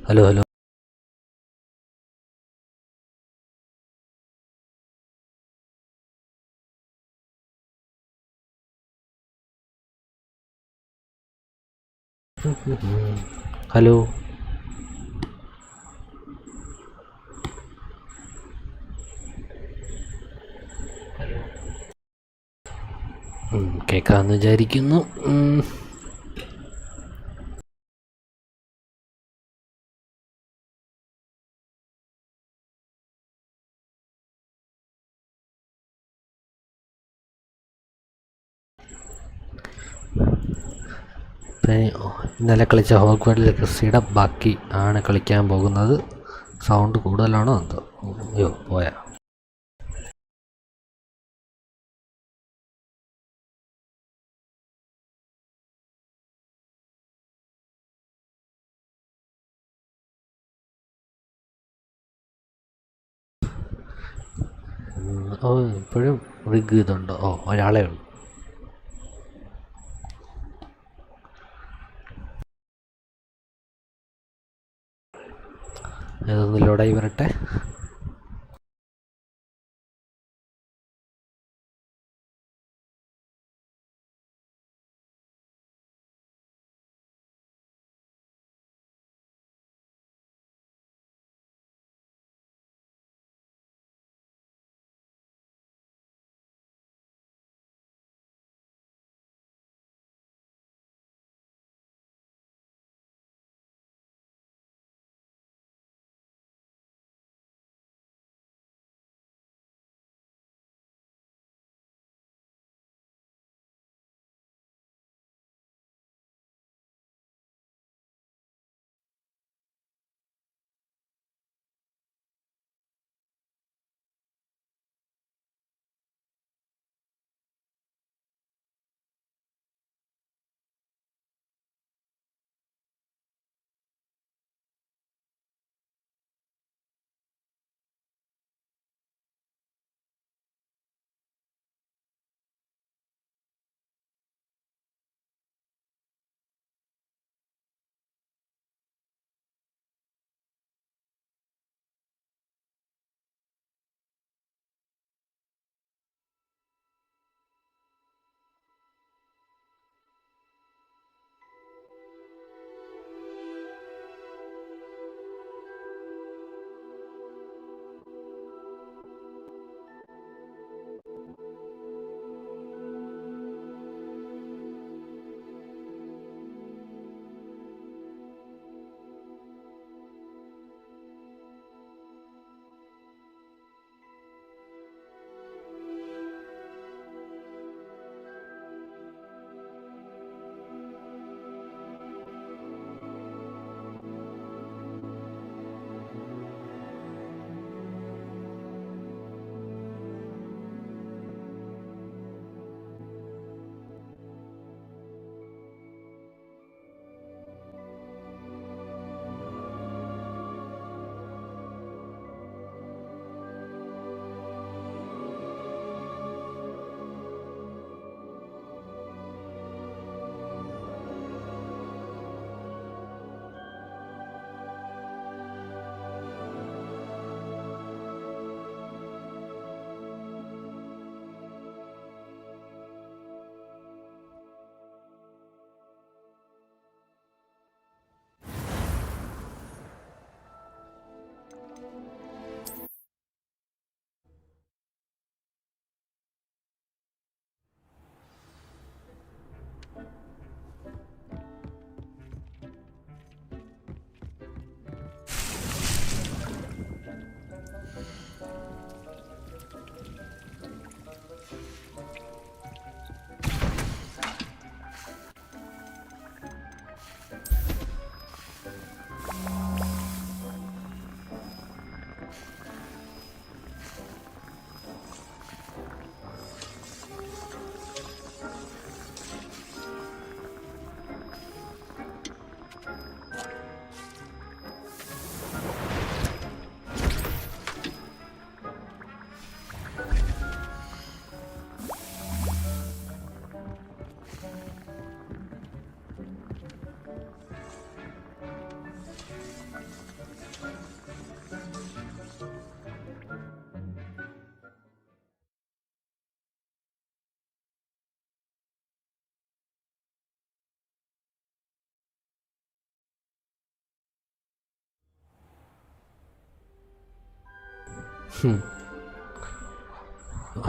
Hello hello. Hello. കേൾക്കാമെന്ന് വിചാരിക്കുന്നു. ഇന്നലെ കളിച്ച ഹോഗ്വാർട്സ് ലെഗസിയുടെ ബാക്കി ആണ് കളിക്കാൻ പോകുന്നത്. സൗണ്ട് കൂടുതലാണോ എന്തോ? അയ്യോ പോയാ. ഓ ഇപ്പോഴും റിഗ് ഇതുണ്ടോ? ഓ ഒരാളേ ഉള്ളൂ. ഇതൊന്ന് ലോഡായി വരട്ടെ.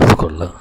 അത് കൊള്ളാം.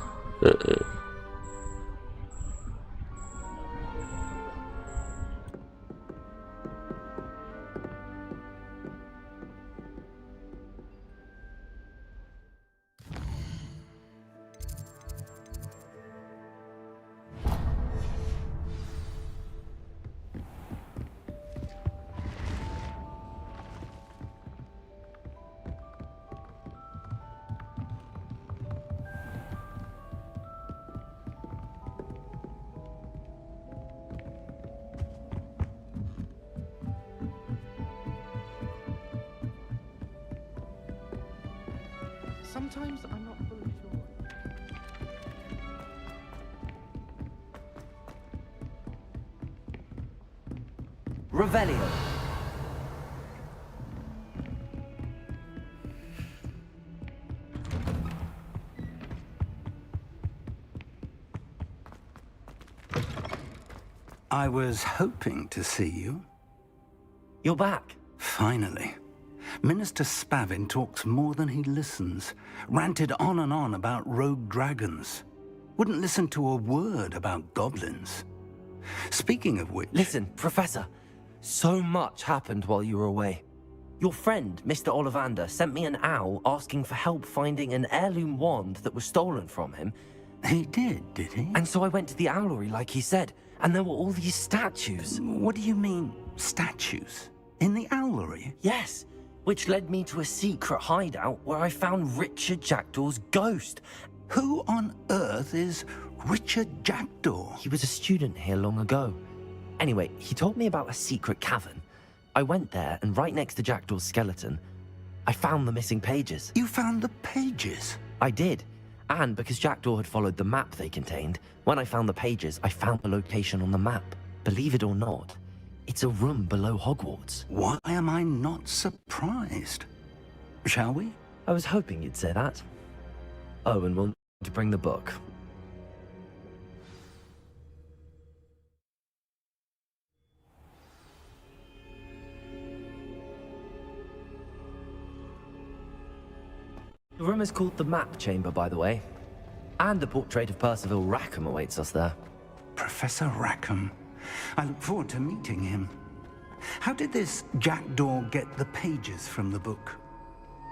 Sometimes I'm not fully sure. Revelio. I was hoping to see you. You're back. Finally. Minister Spavin talks more than he listens. Ranted on and on about rogue dragons. Wouldn't listen to a word about goblins. Speaking of which... Listen, Professor. So much happened while you were away. Your friend, Mr. Ollivander, sent me an owl asking for help finding an heirloom wand that was stolen from him. He did he? And so I went to the owlery like he said, and there were all these statues. What do you mean, statues? In the owlery? Yes, which led me to a secret hideout where I found Richard Jackdaw's ghost. Who on earth is Richard Jackdaw? He was a student here long ago. Anyway, he told me about a secret cavern. I went there, and right next to Jackdaw's skeleton, I found the missing pages. You found the pages? I did. And because Jackdaw had followed the map they contained, when I found the pages, I found the location on the map. Believe it or not, it's a room below Hogwarts. Why am I not surprised? Shall we? I was hoping you'd say that. Oh, and we'll need to bring the book. The room is called the Map Chamber, by the way. And a portrait of Percival Rackham awaits us there. Professor Rackham. I look forward to meeting him. How did this Jackdaw get the pages from the book?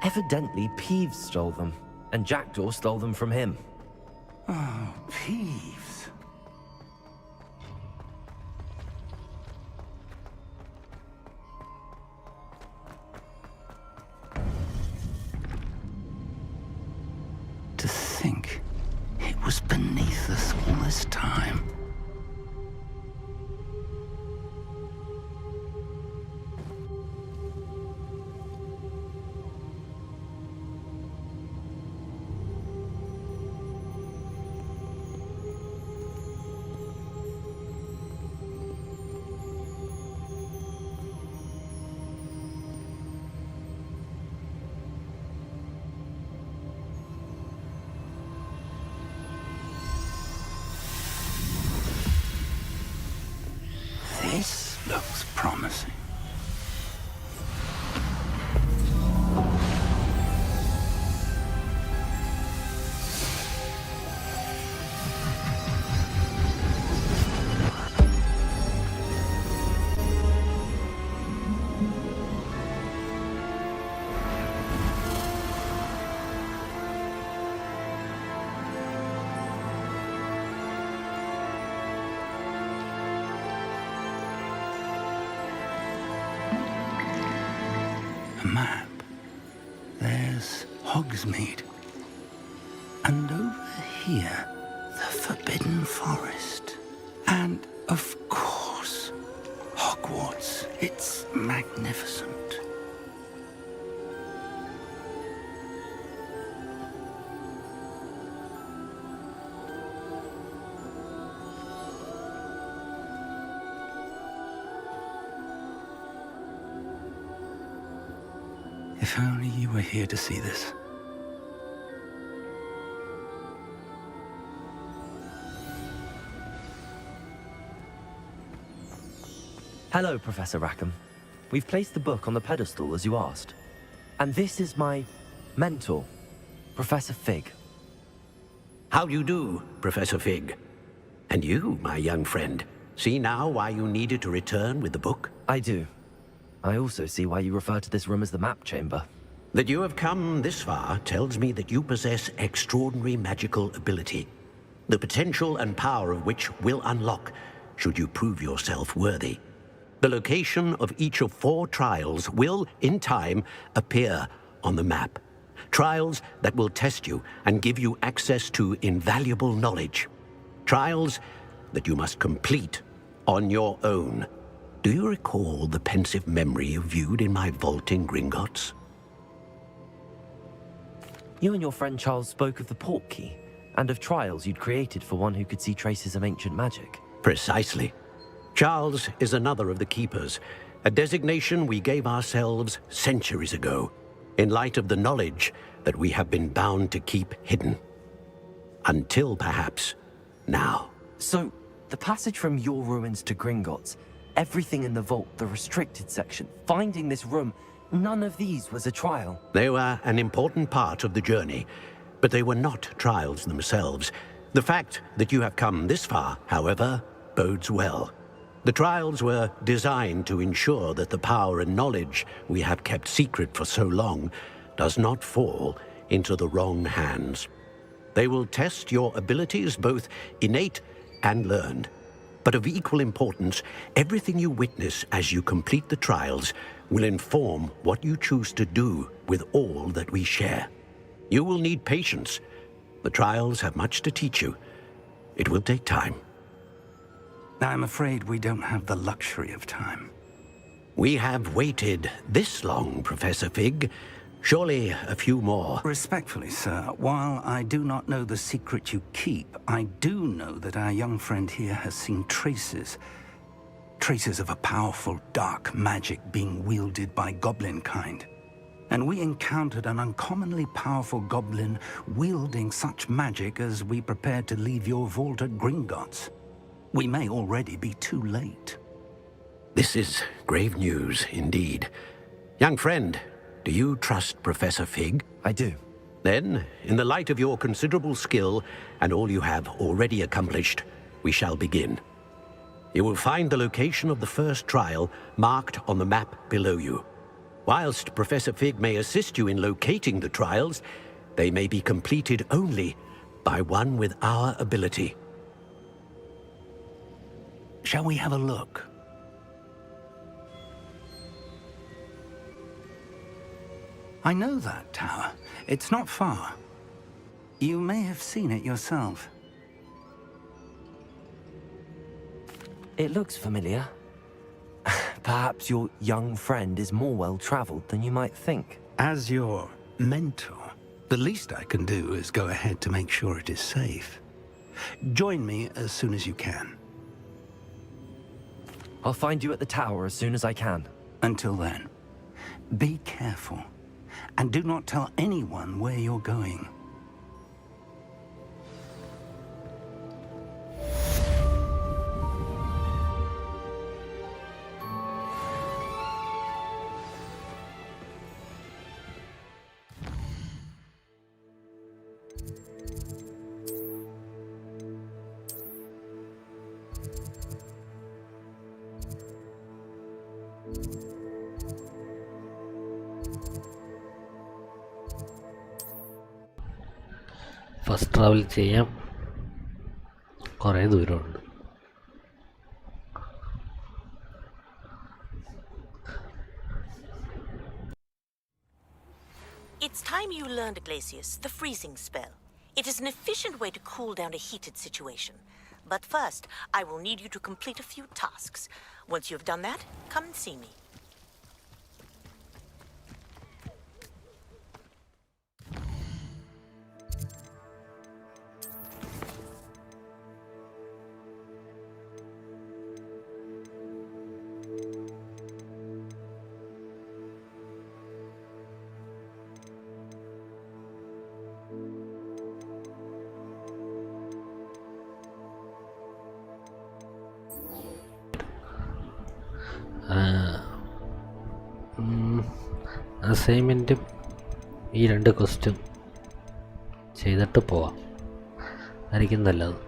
Evidently, Peeves stole them, and Jackdaw stole them from him. Oh, Peeves. To think it was beneath us all this time. This looks promising. A map. There's Hogsmeade. And over here, the Forbidden Forest. And, of course, Hogwarts. It's magnificent. If only you were here to see this. Hello, Professor Rackham. We've placed the book on the pedestal as you asked. And this is my mentor, Professor Fig. How do you do, Professor Fig? And you, my young friend, see now why you needed to return with the book? I do. I also see why you refer to this room as the map chamber. That you have come this far tells me that you possess extraordinary magical ability, the potential and power of which will unlock should you prove yourself worthy. The location of each of 4 trials will, in time, appear on the map. Trials that will test you and give you access to invaluable knowledge. Trials that you must complete on your own. Do you recall the pensive memory you viewed in my vault in Gringotts? You and your friend Charles spoke of the port key, and of trials you'd created for one who could see traces of ancient magic. Precisely. Charles is another of the Keepers, a designation we gave ourselves centuries ago, in light of the knowledge that we have been bound to keep hidden. Until, perhaps, now. So, the passage from your ruins to Gringotts, everything in the vault, the restricted section, finding this room, none of these was a trial. They were an important part of the journey, but they were not trials themselves. The fact that you have come this far, however, bodes well. The trials were designed to ensure that the power and knowledge we have kept secret for so long does not fall into the wrong hands. They will test your abilities, both innate and learned. But of equal importance, everything you witness as you complete the trials will inform what you choose to do with all that we share. You will need patience. The trials have much to teach you. It will take time. I'm afraid we don't have the luxury of time. We have waited this long, Professor Fig. Surely a few more. Respectfully, sir, while I do not know the secret you keep, I do know that our young friend here has seen traces of a powerful dark magic being wielded by goblin kind. And we encountered an uncommonly powerful goblin wielding such magic as we prepared to leave your vault at Gringotts. We may already be too late. This is grave news indeed. Young friend, do you trust Professor Fig? I do. Then, in the light of your considerable skill and all you have already accomplished, we shall begin. You will find the location of the first trial marked on the map below you. Whilst Professor Fig may assist you in locating the trials, they may be completed only by one with our ability. Shall we have a look? I know that tower. It's not far. You may have seen it yourself. It looks familiar. Perhaps your young friend is more well-traveled than you might think. As your mentor, the least I can do is go ahead to make sure it is safe. Join me as soon as you can. I'll find you at the tower as soon as I can. Until then, be careful. And do not tell anyone where you're going. First travel ചെയ്യാം, കുറേ ദൂരമുണ്ട്. It's time you learned, Glacius, the freezing spell. It is an efficient way to cool down a heated situation. But first, I will need you to complete a few tasks. Once you've done that, come and see me. അസൈൻമെൻറ്റും ഈ 2 question ചെയ്തിട്ട് പോവാം, ആയിരിക്കും നല്ലത്.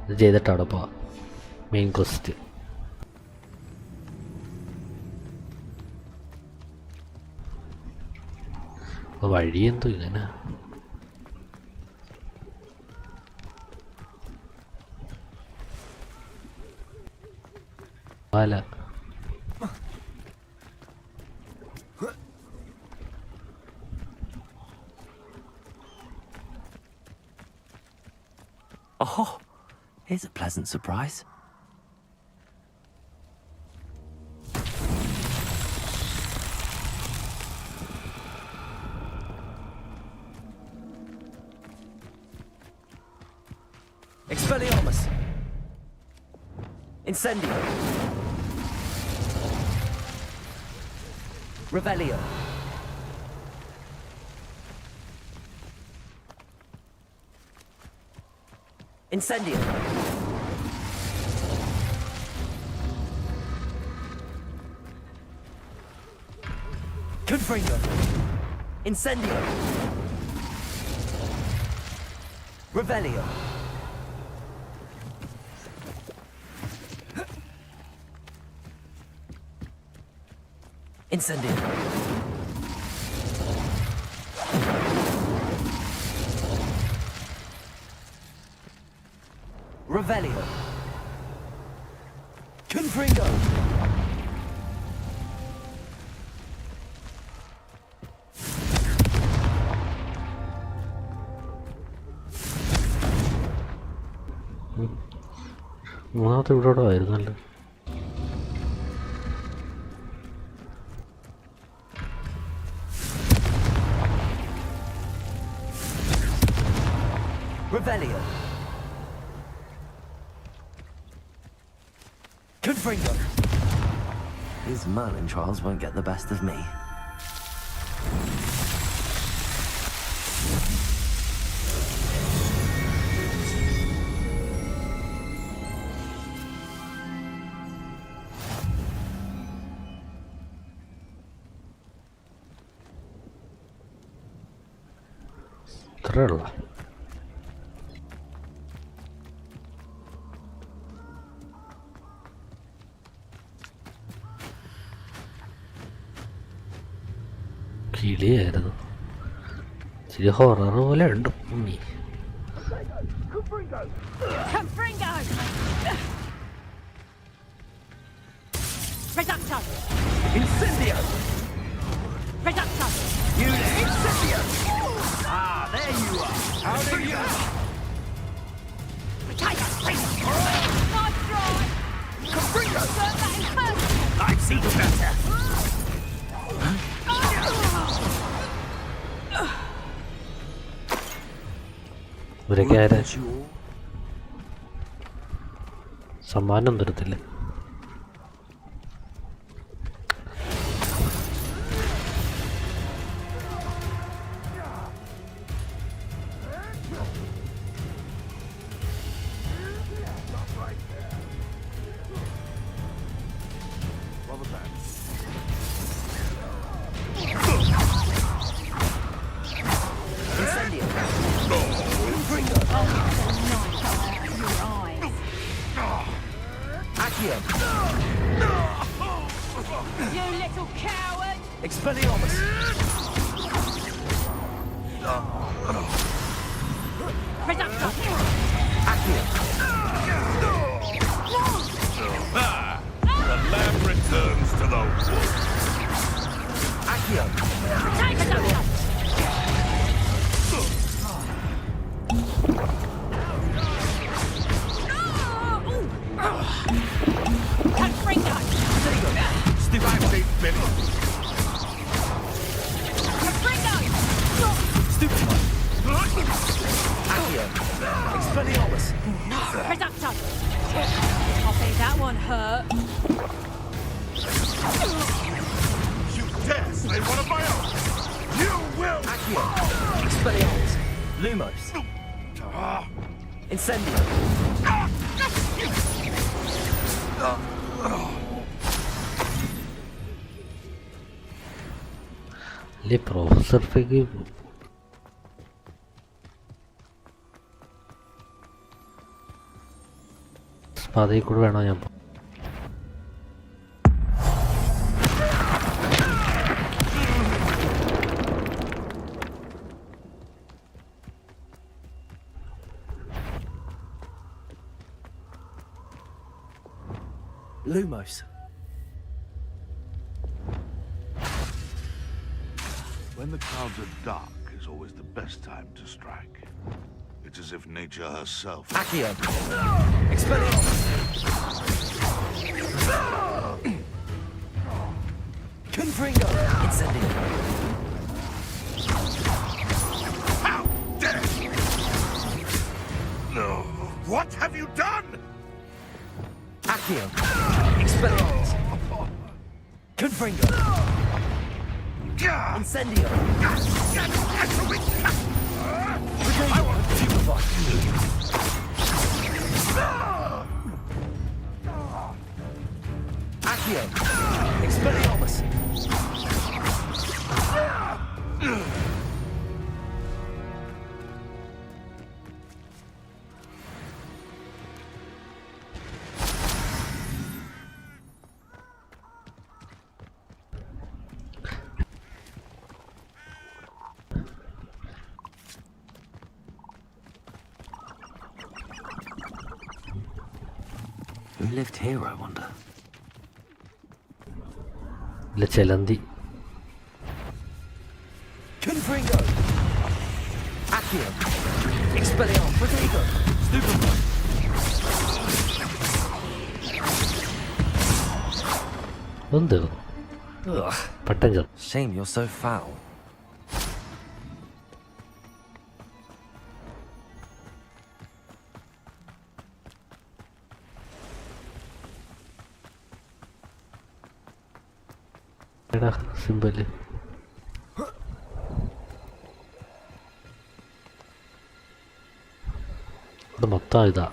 ഇത് ചെയ്തിട്ട് അവിടെ പോവാം. Main question വഴി എന്തോ ഇങ്ങനെ. പാല Oh, here's a pleasant surprise. Expelliarmus! Incendio! Revelio! Incendio! Confringo! Incendio! Revelio! Incendio! Revelio! Confringo! മൂന്നാമത്തെ ഇവിടെ ആയിരുന്നല്ലോ. Revelio! Confringo! These Merlin trials won't get the best of me. ഇത്രയുള്ള കിളിയായിരുന്നു. ഇച്ചിരി ഹൊറർ പോലെ ഉണ്ട്. Confringo! Reducto! Incendio! Reducto! You Incendio! Ah, there you are! How do you... Nice try! Confringo! Burn that in first! I've seen better! ഇവരൊക്കെ ആരെ സമ്മാനം തരത്തില്ല. Incendio! Accio! You little coward! Expelliarmus! Reducto! Accio! The lamb returns to the wood. Accio! Take Reducto! Confringo! Stupefy Billy. Confringo! Stupefy! Accio! Expelliarmus! Reducto! I think that one hurt. dare slay one of my own? You will! Accio! Expelliarmus! Lumos! Incendio! Le professor figu. സ്പാതയിൽ കൂടെ വേണോ ഞാൻ Lumos! When the clouds are dark is always the best time to strike. It's as if nature herself... Accio! Expelliarmus! Confringo! Incendio! How dare you! No. What have you done? Accio! Expelliarmus! Confringo! Incendio! I want to Accio! Expelliarmus! Who lived here, I wonder? ഇല്ല ചെലന്തി Confringo! Accio! Expelliarmus! Protego! Stupefy! എന്ത് Ugh. പട്ടഞ്ചർ Shame you're so foul. എടാ symbol ഇത് മൊത്തം ഇതാ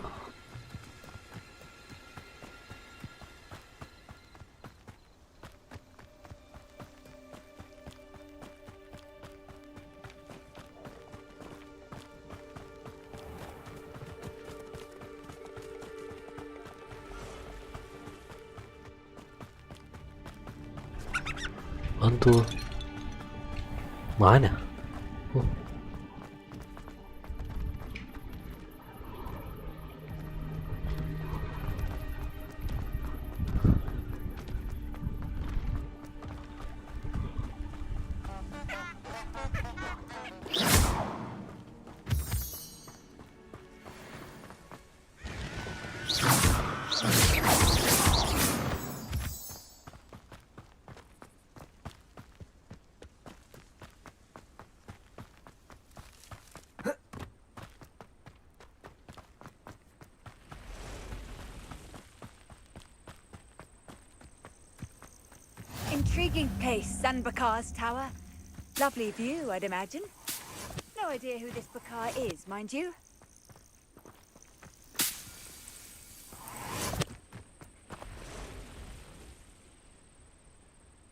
എന്തോ മാന ഓ Intriguing place, Sanbakar's tower. Lovely view, I'd imagine. No idea who this Bakar is, mind you.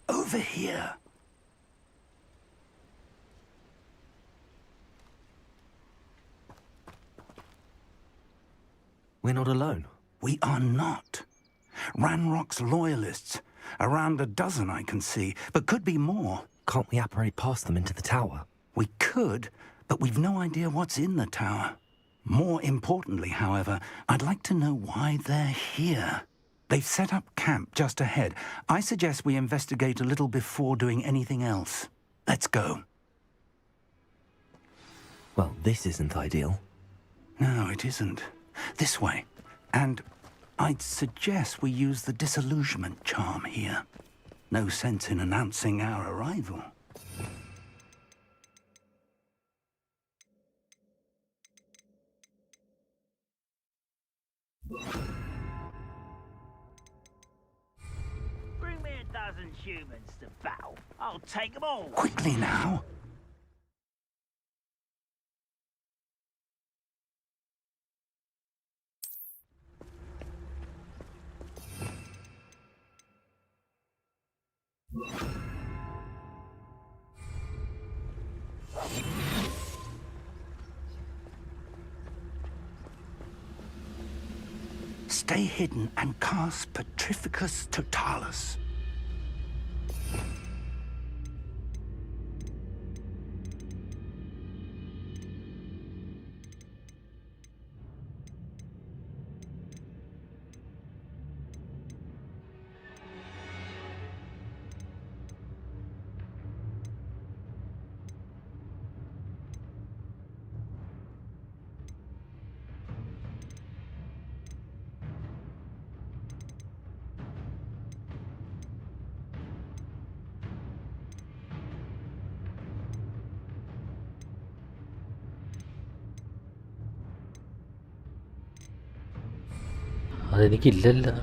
Over here. We're not alone. We are not. Ranrock's loyalists. Around a dozen I can see, but could be more. Can't we apparate past them into the tower? We could, but we've no idea what's in the tower. More importantly, however, I'd like to know why they're here. They've set up camp just ahead. I suggest we investigate a little before doing anything else. Let's go. Well, this isn't ideal. No, it isn't. This way. And I'd suggest we use the disillusionment charm here. No sense in announcing our arrival. Bring me a dozen. 1,000 humans to battle. I'll take them all. Quickly now. Stay hidden and cast Petrificus Totalis. അതെനിക്കില്ലല്ലോ.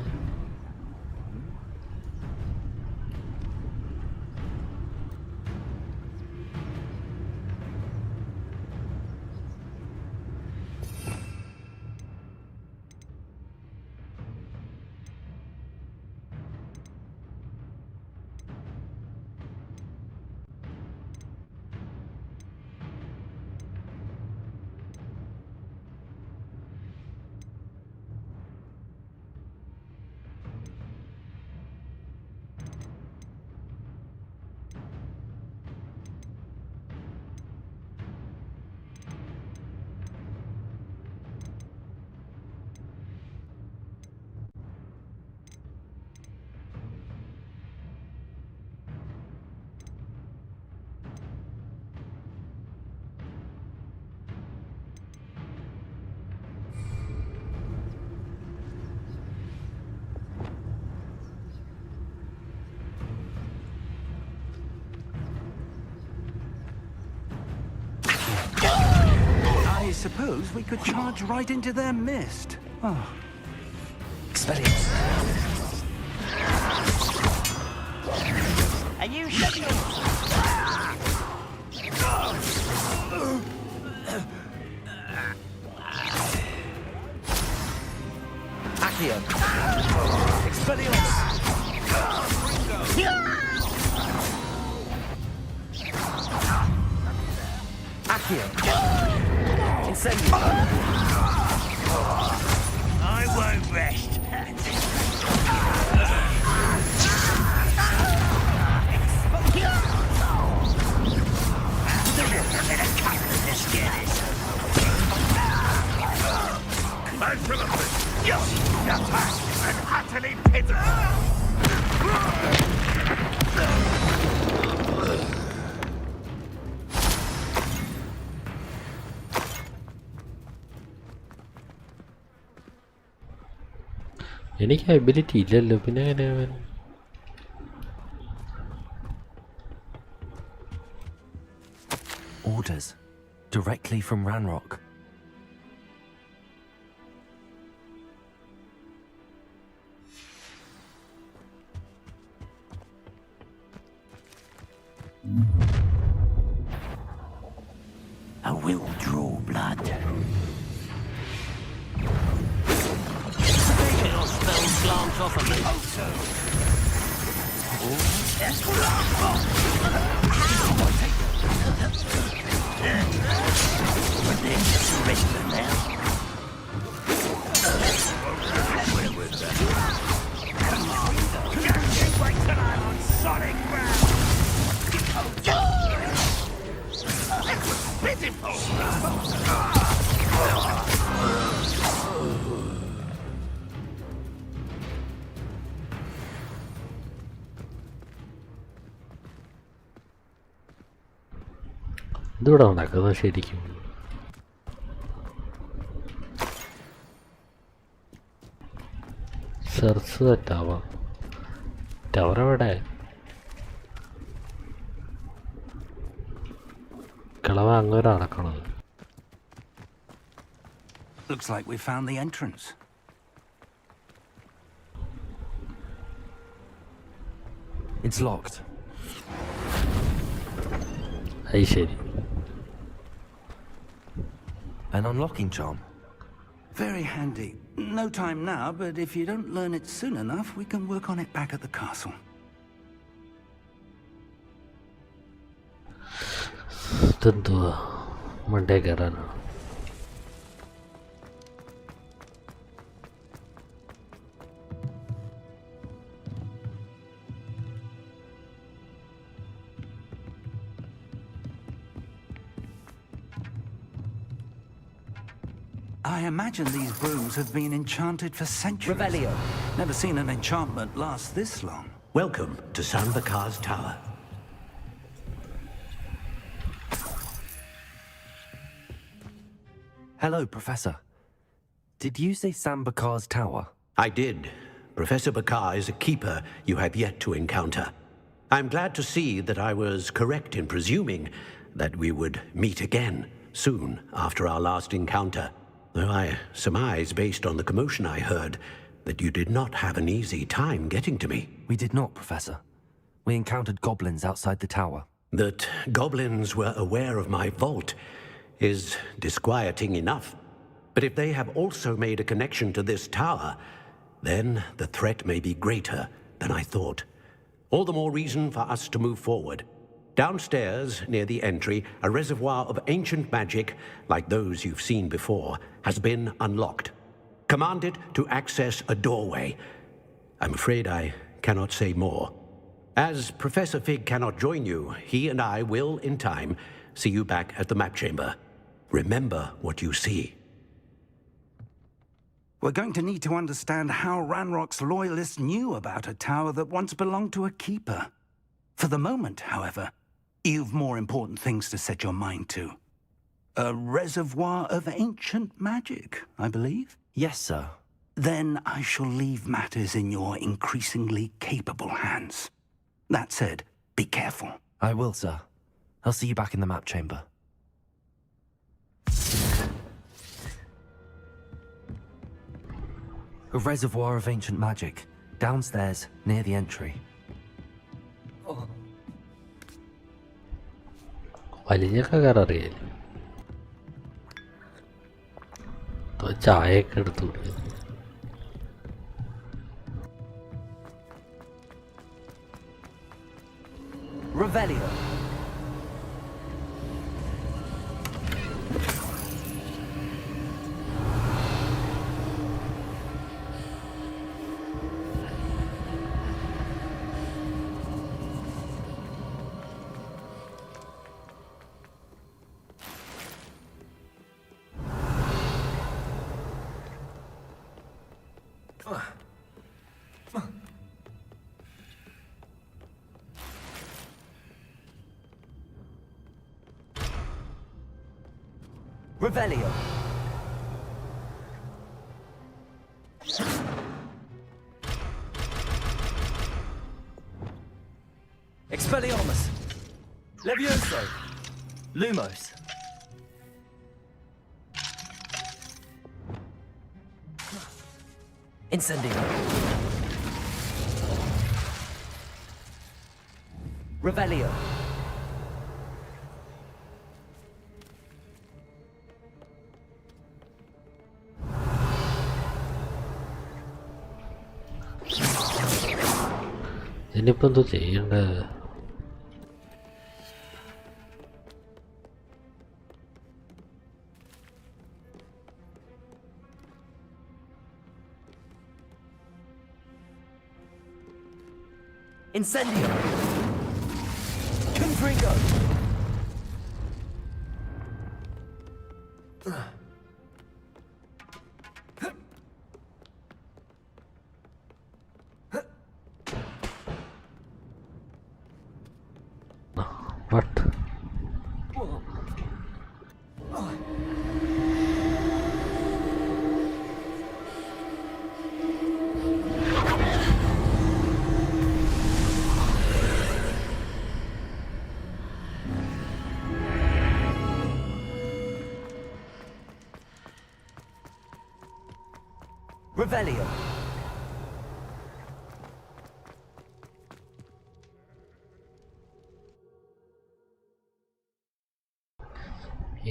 I suppose we could charge right into their mist. Oh. Expelliarmus. Are you sure? Accio. Expelliarmus. Accio. Incendio. I won't rest. Attack and utterly pitiful. എനിക്ക് ability ഇല്ലല്ലോ, പിന്നെ എങ്ങനെയാ? Orders directly from Ranrock. I will draw blood. Your spells glance off of me. But then just rest them now. Come on. Wait till I'm on solid ground. That was pitiful. ഇതിവിടെ നടക്കുന്നത് ശരിക്കും? Search tower. Tower എവിടെ? കിളവ അങ്ങനെ നടക്കണത്. Looks like we found the entrance. It's locked. അത് ശരി. An unlocking charm. Very handy. No time now, but if you don't learn it soon enough, we can work on it back at the castle. ഇതെന്തുവാ മണ്ടേ കയറാനാണ്. I imagine these brooms have been enchanted for centuries. Revelio. Never seen an enchantment last this long. Welcome to Sambakar's Tower. Hello, Professor. Did you say Sambakar's tower? I did. Professor Bakar is a keeper you have yet to encounter. I'm glad to see that I was correct in presuming that we would meet again soon after our last encounter. Though I surmise, based on the commotion I heard, that you did not have an easy time getting to me. We did not, Professor. We encountered goblins outside the tower. That goblins were aware of my vault is disquieting enough. But if they have also made a connection to this tower, then the threat may be greater than I thought. All the more reason for us to move forward. Downstairs, near the entry, a reservoir of ancient magic, like those you've seen before, has been unlocked. Command it to access a doorway. I'm afraid I cannot say more. As Professor Fig cannot join you, he and I will, in time, see you back at the map chamber. Remember what you see. We're going to need to understand how Ranrock's loyalists knew about a tower that once belonged to a keeper. For the moment, however, you've more important things to set your mind to. A reservoir of ancient magic, I believe? Yes, sir. Then I shall leave matters in your increasingly capable hands. That said, be careful. I will, sir. I'll see you back in the map chamber. A reservoir of ancient magic, downstairs near the entry. വലിഞ്ഞൊക്കെ കയറിയില്ല. ചായയൊക്കെ എടുത്തു. Revelio. Revelio. Expelliarmus. Levioso. Lumos. Incendio. Revelio. ഇനിയിപ്പോൾ എന്തോ ചെയ്യേണ്ടത്? Incendio. Confringo. What? Revelio.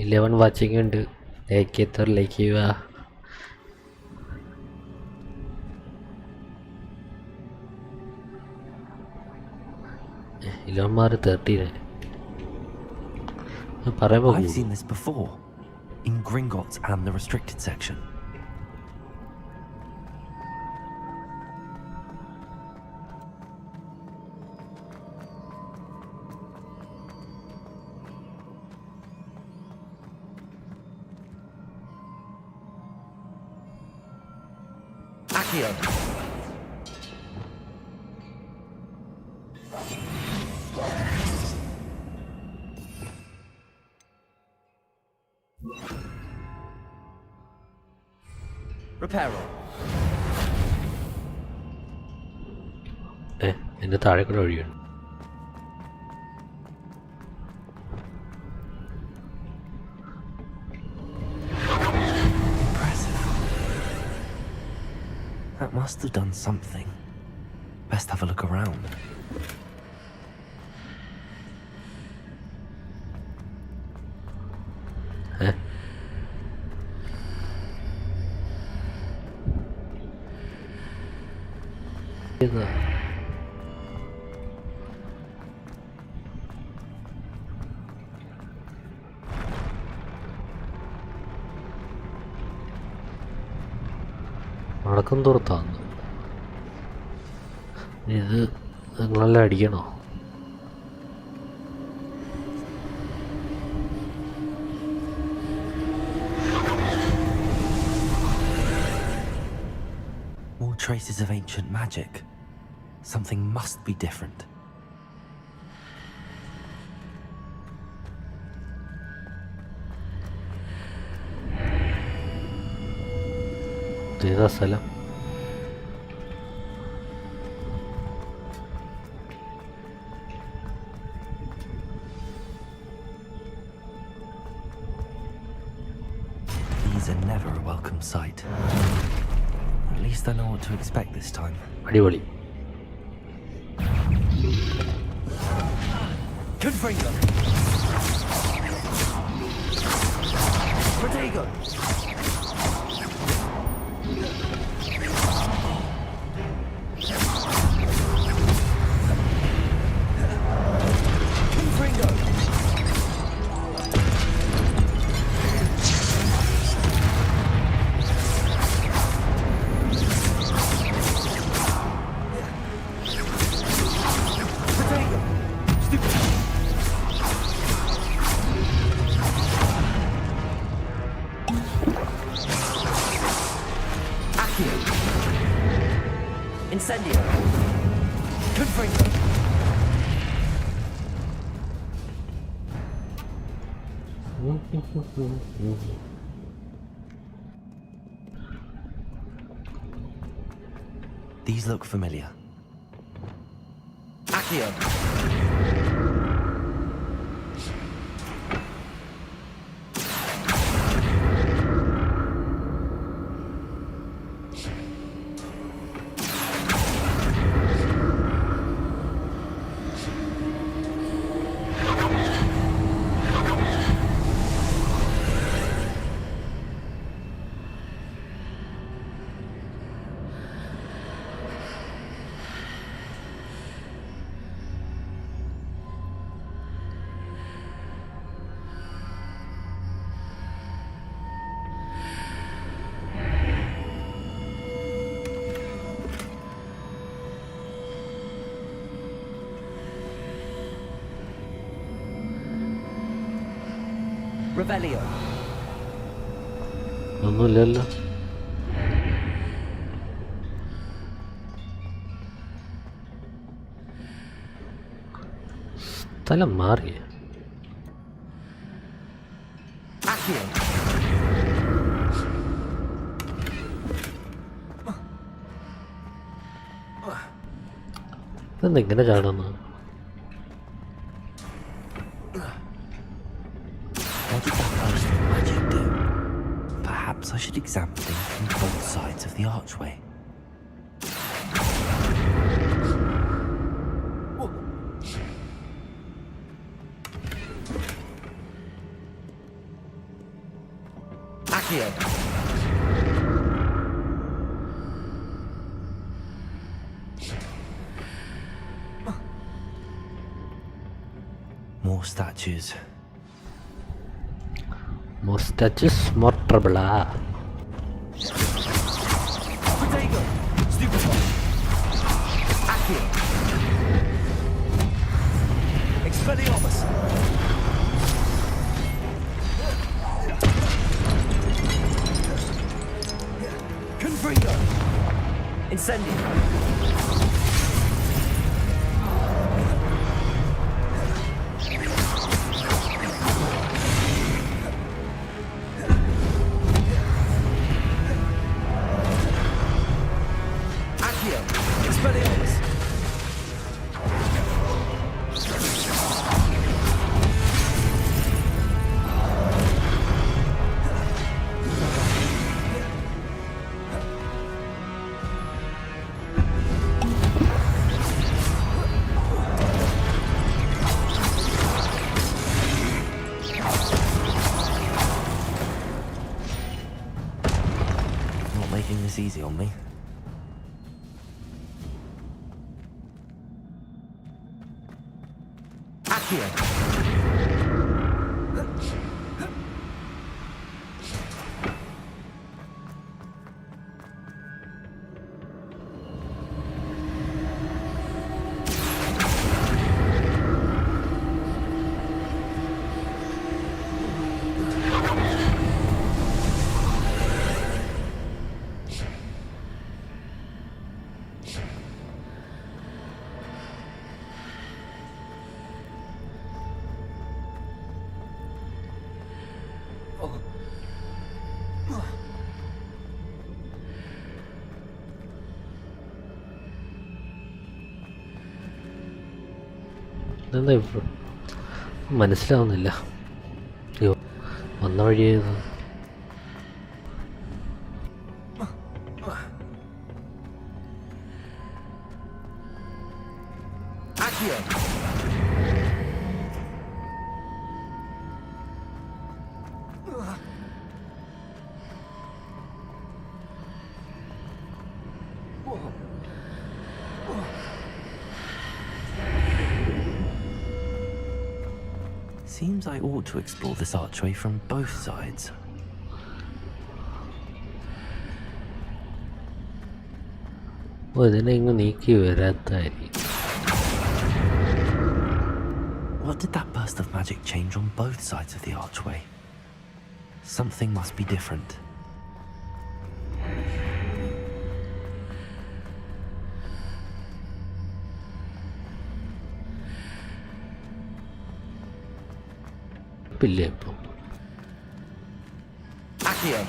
11 watching ഉണ്ട്. Like എത്ര like ചെയ്യുക. ഇലവന്മാർ 13 പറയുമ്പോൾ I've seen this before, in Gringotts and the restricted section. Accio. Reparo. എൻ്റെ താഴെ കൂടെ വഴിയാണ്. That must have done something. Best have a look around. ഇതാ വടക്കം തുറത്താന്ന്. ഇത് നിങ്ങളെല്ലാം അടിക്കണോ? More traces of ancient magic. Something must be different. ഏതാ സ്ഥലം? These are never a welcome sight. At least I know what to expect this time. അടിപൊളി. Confringo. Protego. Confringo. Protego. Stupid. Accio. Incendio. Confringo. These look familiar. Accio. Revelio. ഒന്നുമില്ലല്ലോ. സ്ഥലം മാറിയ. Accio. ഇതെന്താ ഇങ്ങനെ ചാടുന്നു? What did that burst of magic do? Perhaps I should examine things from both sides of the archway. Accio. More statues. More statues, more trouble. Protego! Stupefy! Accio! Expelliarmus! Confringo! Incendio! Accio! Expelliarmus! Not making this easy on me. Accio! ഇതെന്താ മനസ്സിലാവുന്നില്ല. അയ്യോ, വന്ന വഴി Accio! Seems I ought to explore this archway from both sides. ഇതിനെ ഇങ്ങ് നീക്കി വരാത്തായിരിക്കും. What did that burst of magic change on both sides of the archway? Something must be different. ഇല്ലേ ഇപ്പം Accio!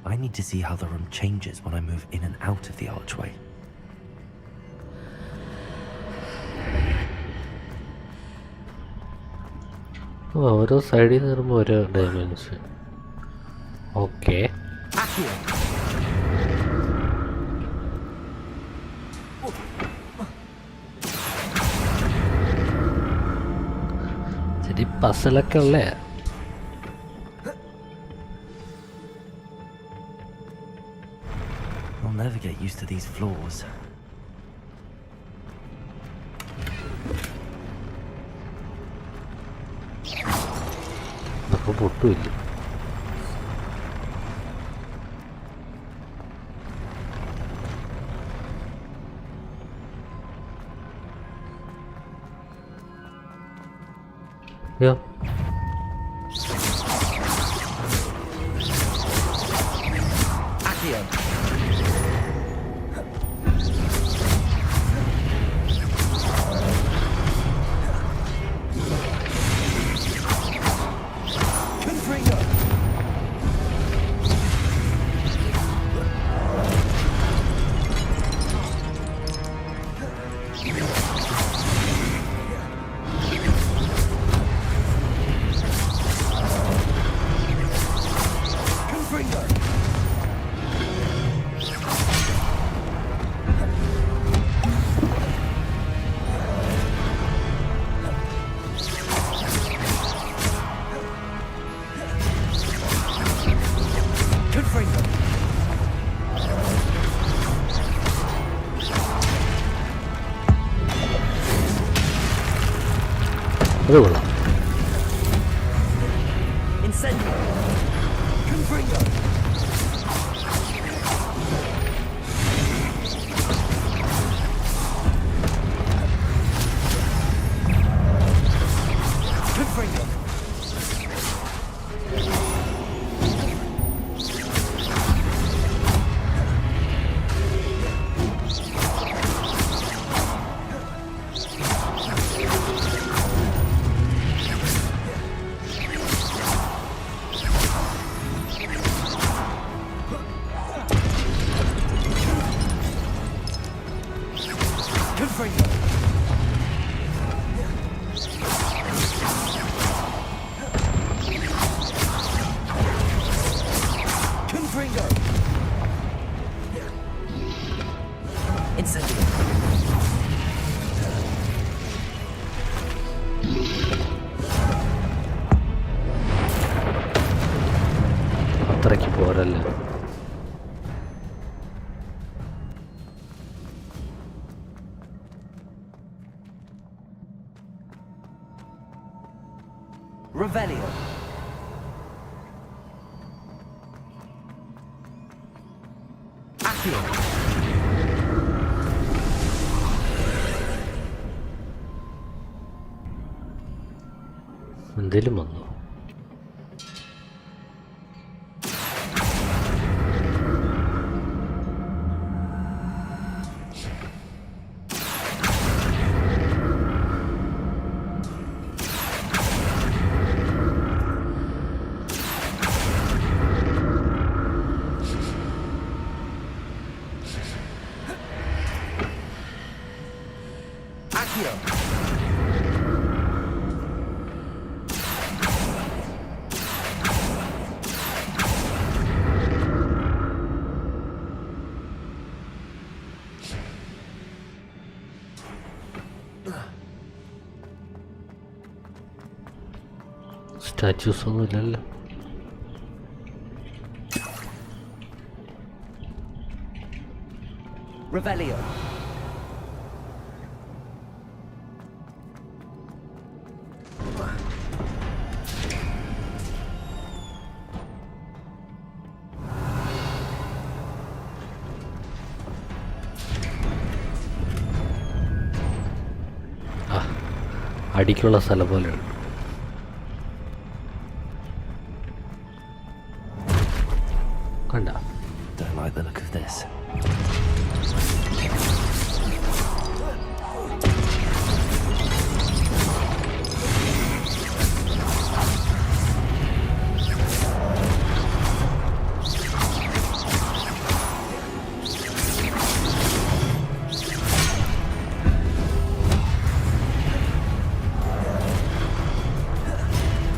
I need to see how the room changes when I move in and out of the archway. ഓരോ സൈഡിൽ നിന്ന് വരുമ്പോൾ ഓരോ dimension. Okay, Accio! ശരി, പസലൊക്കെ ഉള്ളേ. I'll never get used to these floors. അപ്പോൾ പൊട്ടുമില്ല. അയ്യോ, Accio! Confringo! Confringo! Confringo! അത് കൊള്ളാം. Incendio! Confringo! Confringo! Confringo! Confringo! Incendio! അത്രയ്ക്ക് പോരല്ലേ. Revelio! Accio! എന്തേലും വന്നു. Accio! സ്റ്റാച്യൂസ് ഒന്നും ഇല്ലല്ലോ. Revelio! അടിക്കുള്ള സ്ഥലം പോലെയാണ്. കണ്ട. Don't like the look of this.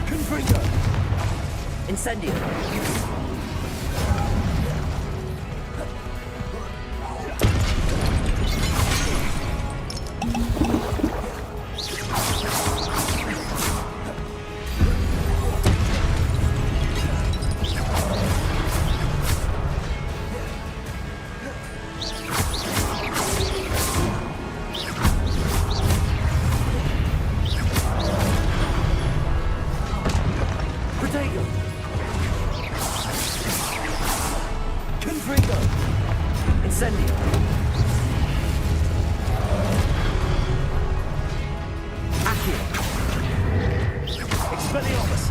Confringo! Incendio! Protego! Confringo! Incendio! Accio! Expelliarmus!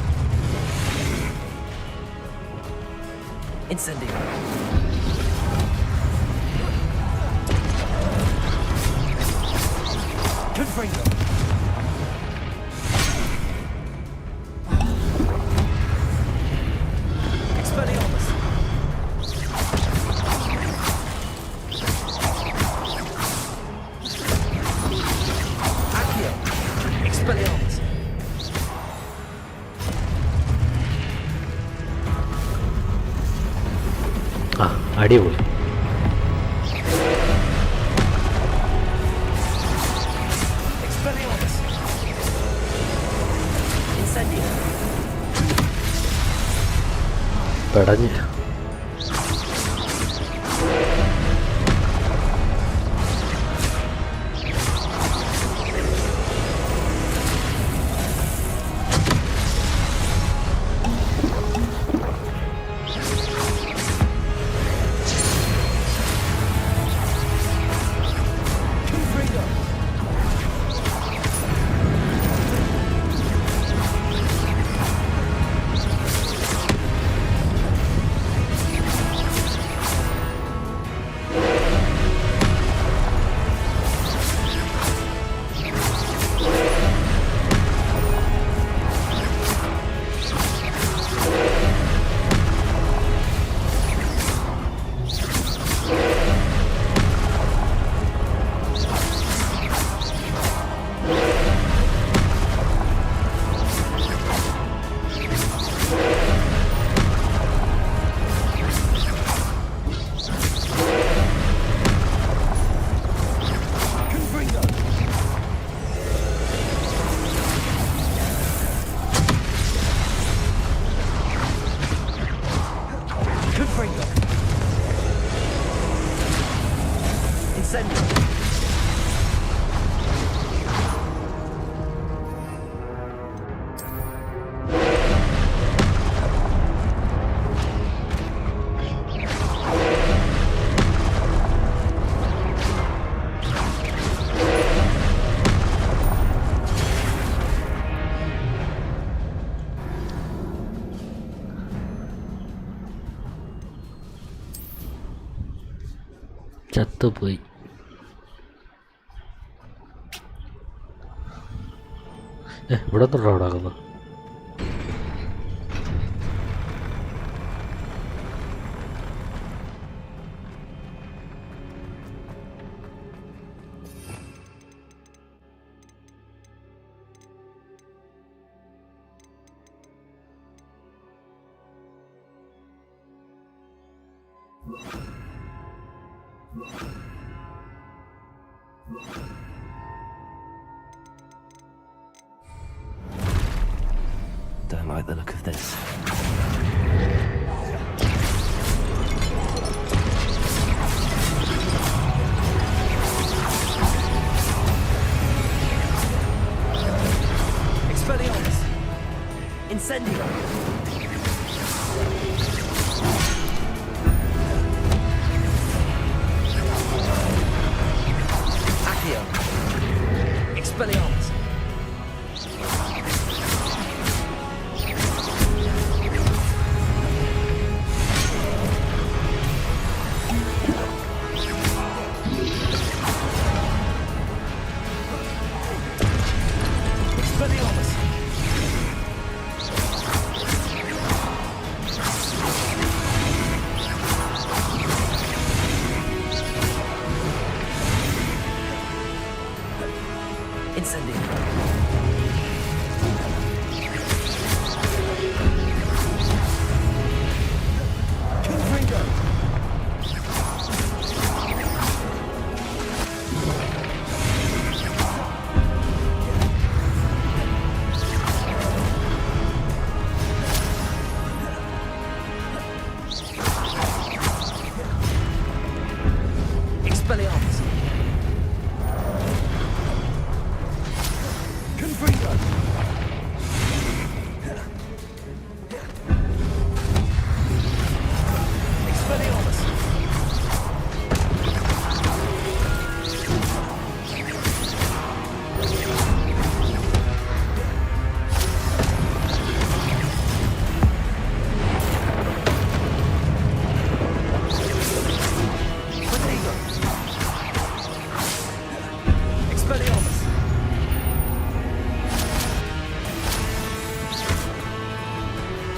Incendio! Confringo! Expelliarmus! Accio! Expelliarmus! ആ അടിപൊളി. Expelliarmus! Incendio! പെടഞ്ഞ് ചത്തുപോയി. ഇവിടെ തൊട്ടാ ഉണ്ടാക്കുന്നത്. Don't like the look of this. Expelliarmus! Incendio! Accio! Expelliarmus!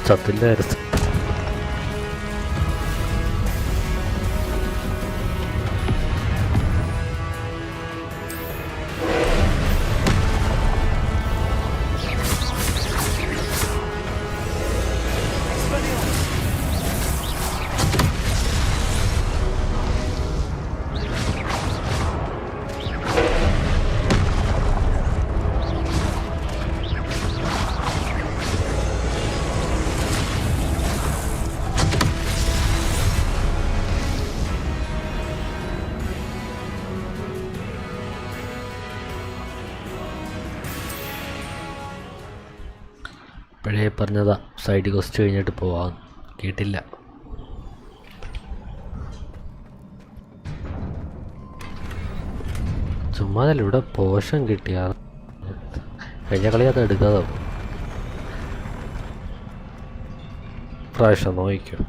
ചത്തിൻ്റെ അരച്ച് അപ്പോഴേ പറഞ്ഞതാ സൈഡ് ക്വസ്റ്റ് കഴിഞ്ഞിട്ട് പോവാം, കേട്ടില്ല. ചുമ്മാതല്ല, ഇവിടെ പോഷൻ കിട്ടിയ കഴിഞ്ഞ കളി അത് എടുക്കാതെ പ്രാവശ്യം നോക്കിക്കോ.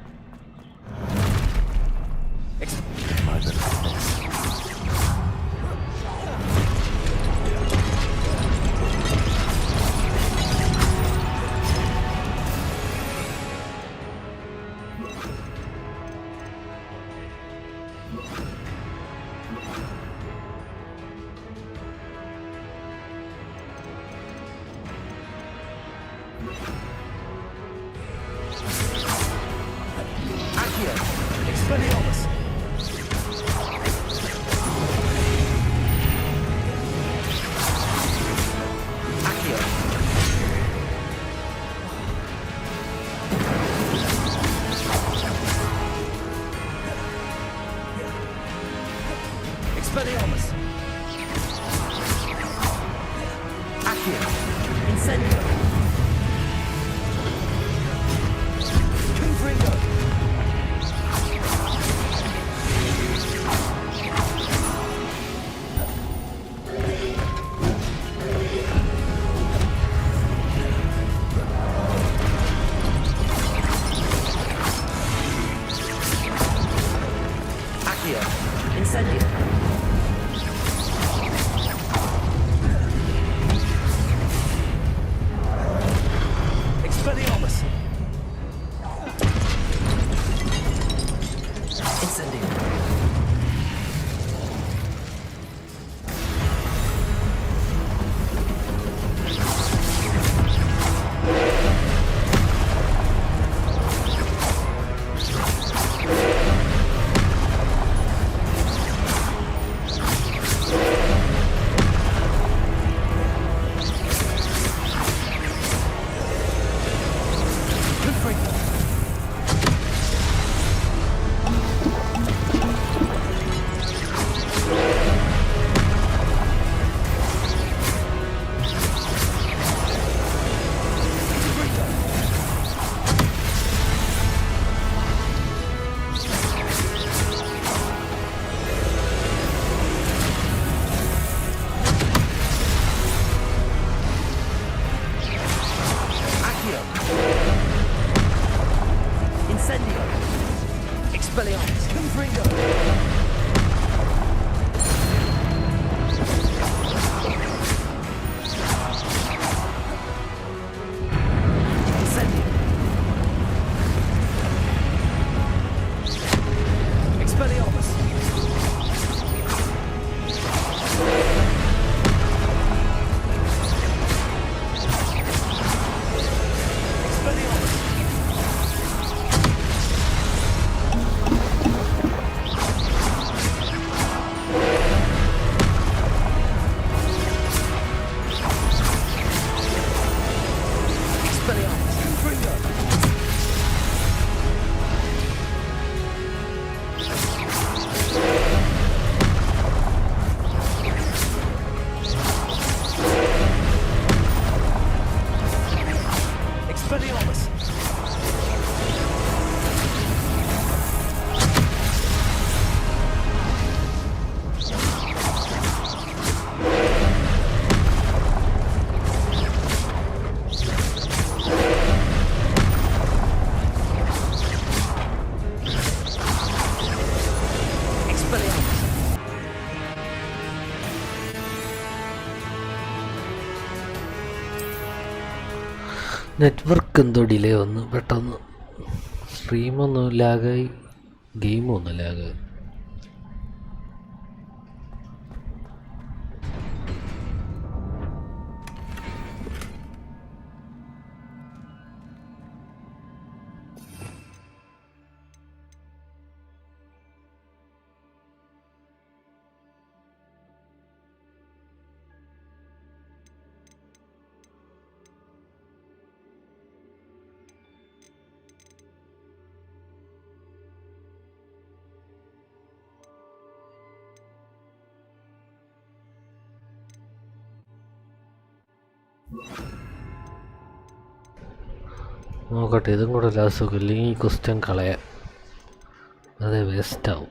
നെറ്റ്വർക്ക് എന്തോ ഡിലേ വന്നു പെട്ടെന്ന്. സ്ട്രീമൊന്നും ലാഗായി, ഗെയിമൊന്നും ലാഗായി. നോക്കട്ടെ, ഇതും കൂടെ ലാസ്റ്റ് ഇല്ലെങ്കിൽ ഈ ക്വസ്റ്റ്യൻ കളയാം, അത് വേസ്റ്റാവും.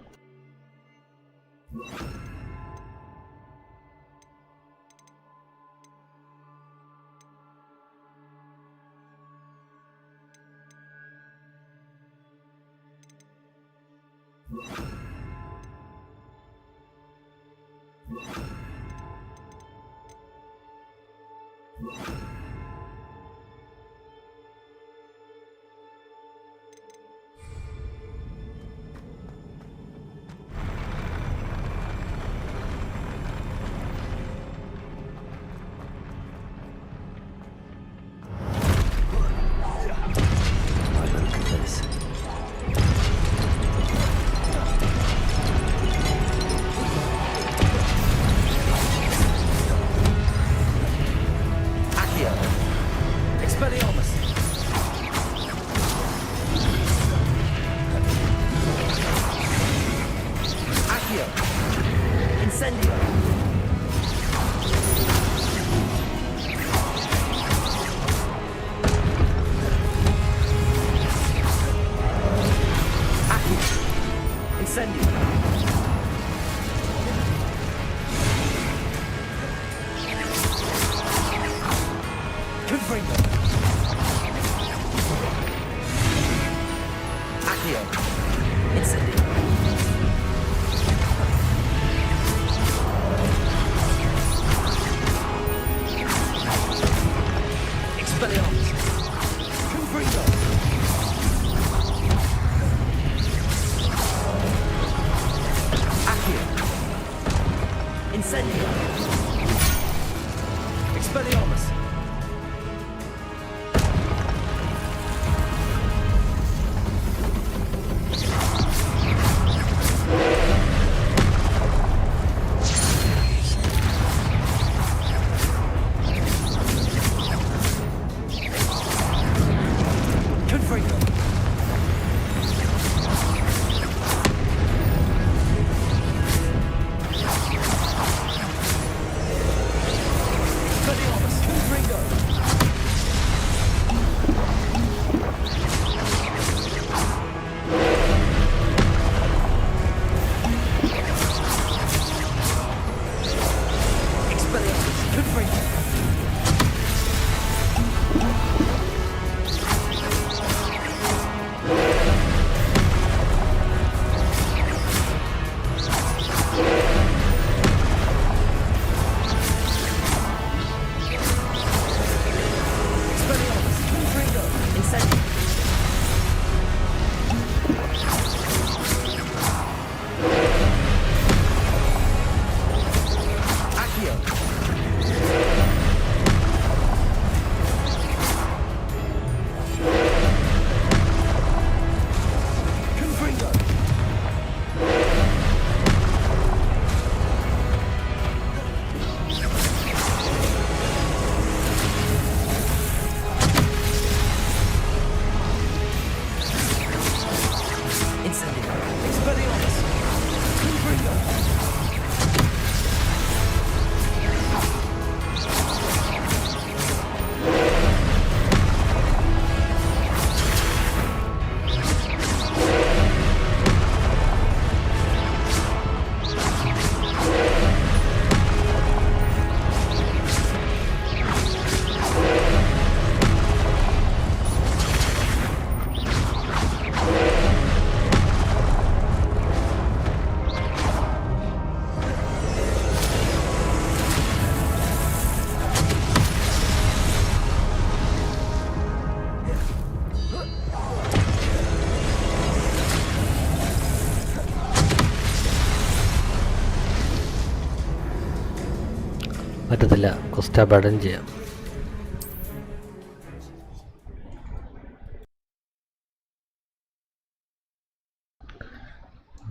പറ്റത്തില്ല, കുസ്റ്റ ബഡൻ ചെയ്യാം.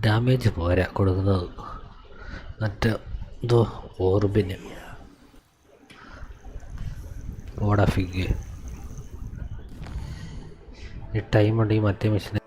ഡാമേജ് പോരാ കൊടുക്കുന്നത്, മറ്റേ എന്തോ ഓർബിന് ഓടാഫിക്ക് ഈ ടൈം ഉണ്ടെങ്കിൽ മറ്റേ മെഷീൻ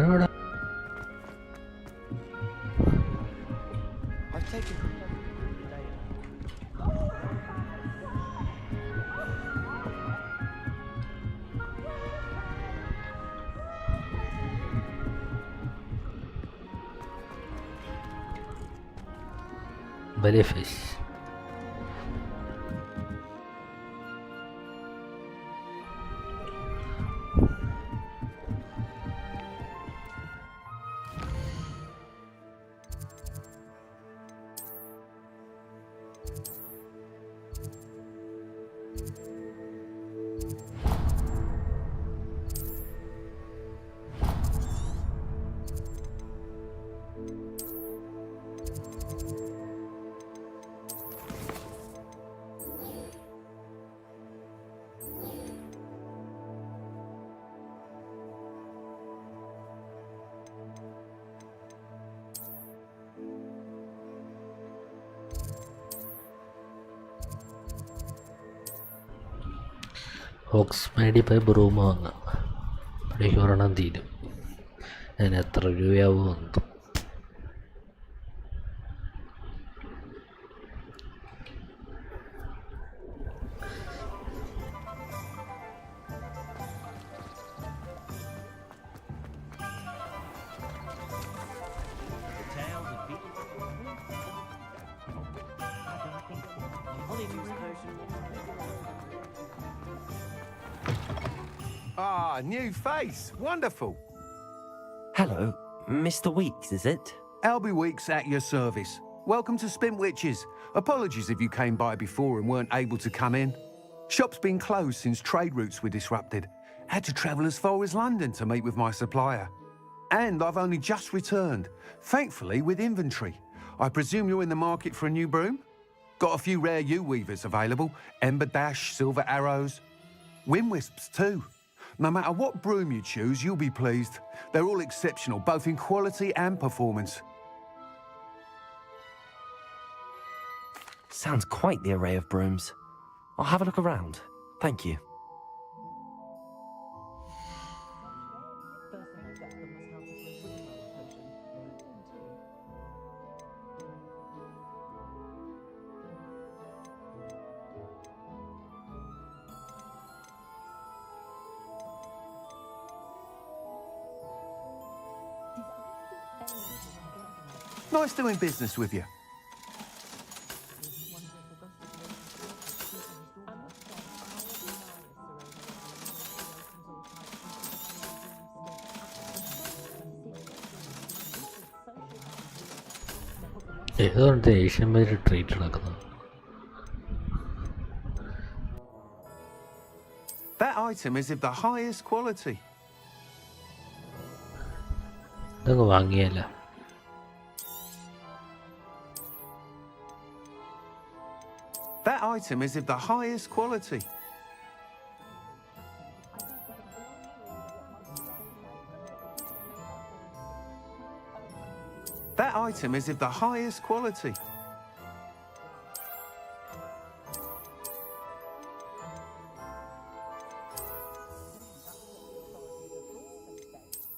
ഇവിടെ I've taken വലിയ ഫിഷ്. ഓക്സ്മേഡിൽ പോയി ബ്രൂം വാങ്ങാം. അപ്പോഴേക്കും ഒരെണ്ണം തീരും. അതിന് എത്ര രൂപയാവും എന്തോ. Ah, new face. Wonderful. Hello, Mr. Weeks, is it? Albie Weeks at your service. Welcome to Spintwitches. Apologies if you came by before and weren't able to come in. Shop's been closed since trade routes were disrupted. Had to travel as far as London to meet with my supplier. And I've only just returned, thankfully with inventory. I presume you're in the market for a new broom? Got a few rare U-weavers available. Ember Dash, Silver Arrows. Wind Wisps too. No matter what broom you choose, you'll be pleased. They're all exceptional, both in quality and performance. Sounds quite the array of brooms. I'll have a look around. Thank you. Nice doing business with you. ഏതുകൊണ്ട് Asian വരെ treat നടക്കുന്നത്. That item is of the highest quality. ഇതങ്ങ് വാങ്ങിയല്ല. That item is of the highest quality. That item is of the highest quality.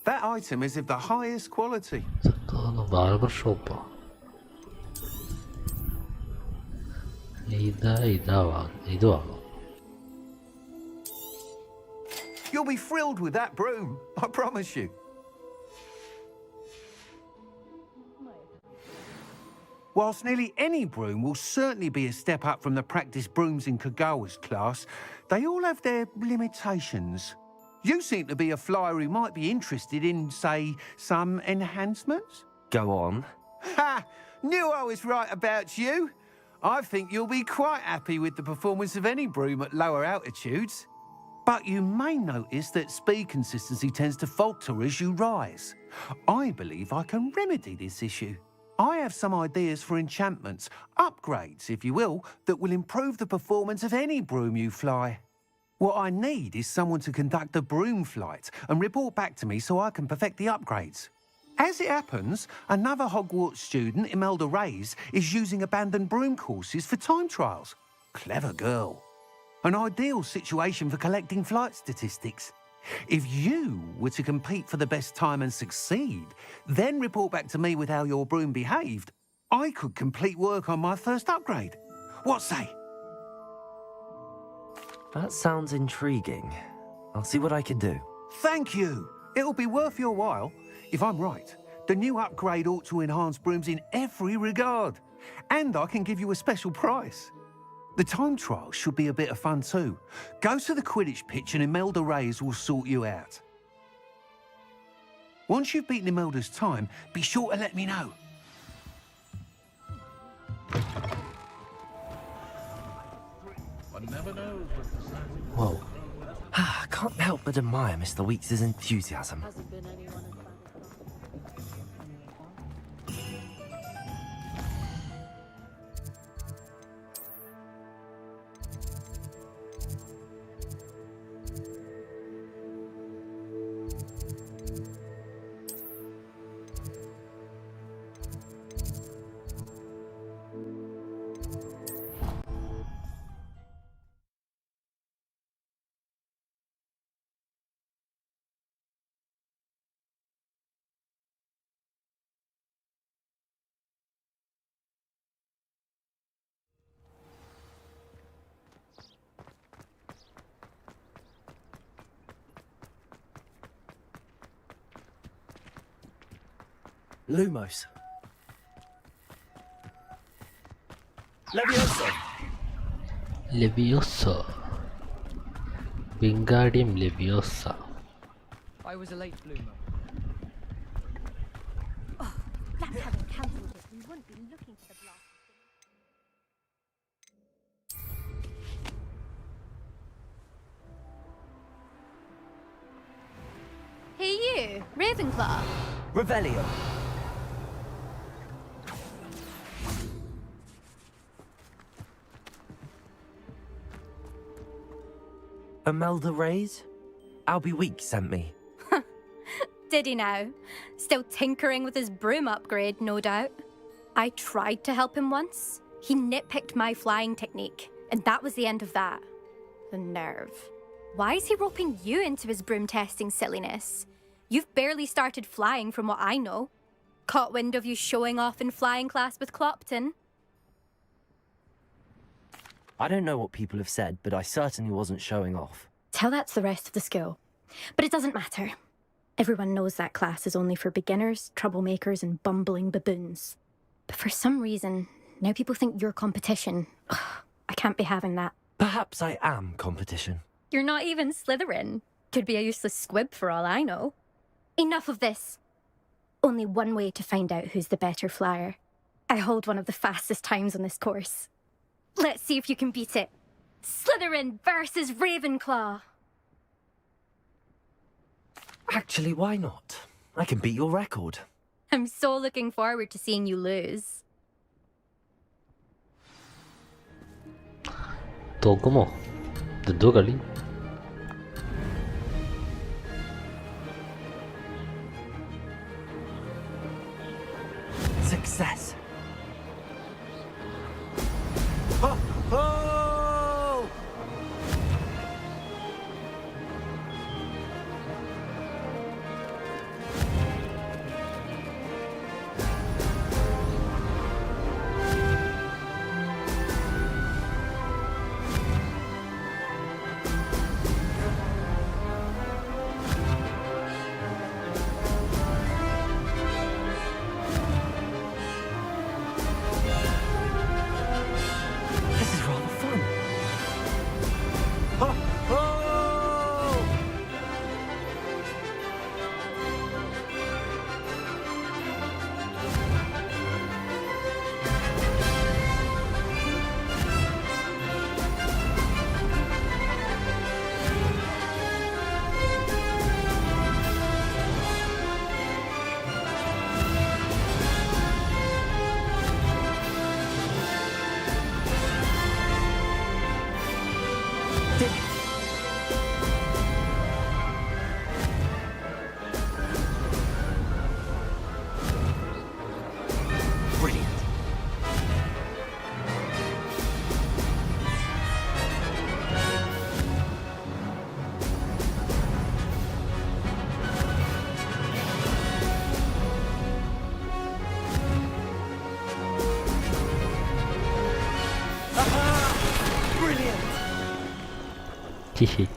That item is of the highest quality. ഇതെന്തോന്ന് barber ഷോപ്പോ? ഇത് വാങ്ങും. You'll be thrilled with that broom, I promise you. Whilst nearly any broom will certainly be a step up from the practice brooms in Kagawa's class, they all have their limitations. You seem to be a flyer who might be interested in, say, some enhancements? Go on. Ha! Knew I was right about you. I think you'll be quite happy with the performance of any broom at lower altitudes. But you may notice that speed consistency tends to falter as you rise. I believe I can remedy this issue. I have some ideas for enchantments, upgrades, if you will, that will improve the performance of any broom you fly. What I need is someone to conduct a broom flight and report back to me so I can perfect the upgrades. As it happens, another Hogwarts student, Imelda Reyes, is using abandoned broom courses for time trials. Clever girl. An ideal situation for collecting flight statistics. If you were to compete for the best time and succeed, then report back to me with how your broom behaved, I could complete work on my first upgrade. What say? That sounds intriguing. I'll see what I can do. Thank you. It'll be worth your while. If I'm right, the new upgrade ought to enhance brooms in every regard. And I can give you a special price. The time trial should be a bit of fun too. Go to the Quidditch pitch and Imelda Reyes will sort you out. Once you've beaten Imelda's time, be sure to let me know. Whoa. I can't help but admire Mr. Weeks' enthusiasm. Lumos. Leviosa. Leviosa. Wingardium Leviosa. I was a late bloomer. That's having cancelled it. We wouldn't be looking for the blast. Hey you, Ravenclaw. Revelio. Imelda Reyes? Albie Weeks sent me. Did he now? Still tinkering with his broom upgrade, no doubt. I tried to help him once. He nitpicked my flying technique, and that was the end of that. The nerve. Why is he roping you into his broom testing silliness? You've barely started flying from what I know. Caught wind of you showing off in flying class with Clopton. I don't know what people have said, but I certainly wasn't showing off. Tell that to the rest of the school. But it doesn't matter. Everyone knows that class is only for beginners, troublemakers, and bumbling baboons. But for some reason, now people think you're competition. Ugh, I can't be having that. Perhaps I am competition. You're not even Slytherin. Could be a useless squib for all I know. Enough of this. Only one way to find out who's the better flyer. I hold one of the fastest times on this course. Let's see if you can beat it. Slytherin versus Ravenclaw. Actually, why not? I can beat your record. I'm so looking forward to seeing you lose. തോക്കുമോ ഇതെന്തോ കളി Success. Oh! Oh!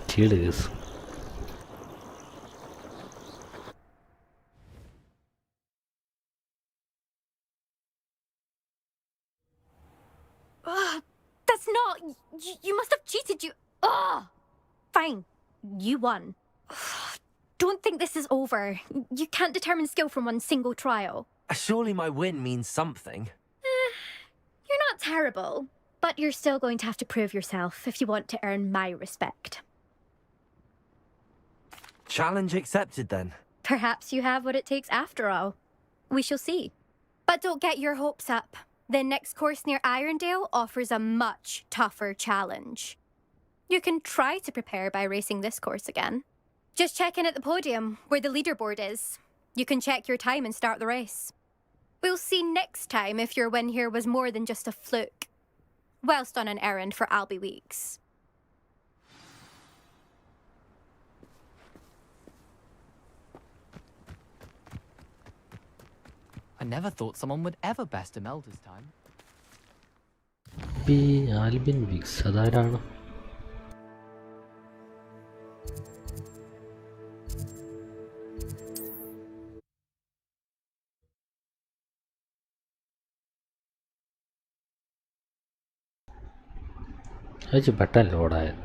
cheers. That's not. You must have cheated. Fine. You won. Don't think this is over. You can't determine skill from one single trial. Surely my win means something. You're not terrible, but you're still going to have to prove yourself if you want to earn my respect. Challenge accepted then. Perhaps you have what it takes after all. We shall see. But don't get your hopes up. The next course near Irondale offers a much tougher challenge. You can try to prepare by racing this course again. Just check in at the podium, where the leaderboard is. You can check your time and start the race. We'll see next time if your win here was more than just a fluke. Whilst on an errand for Albie Weeks. I never thought someone would ever best Imelda's time. ഈ Albin Vicks അതാരാണ്? അത് പെട്ടെന്ന് ലോഡായത്.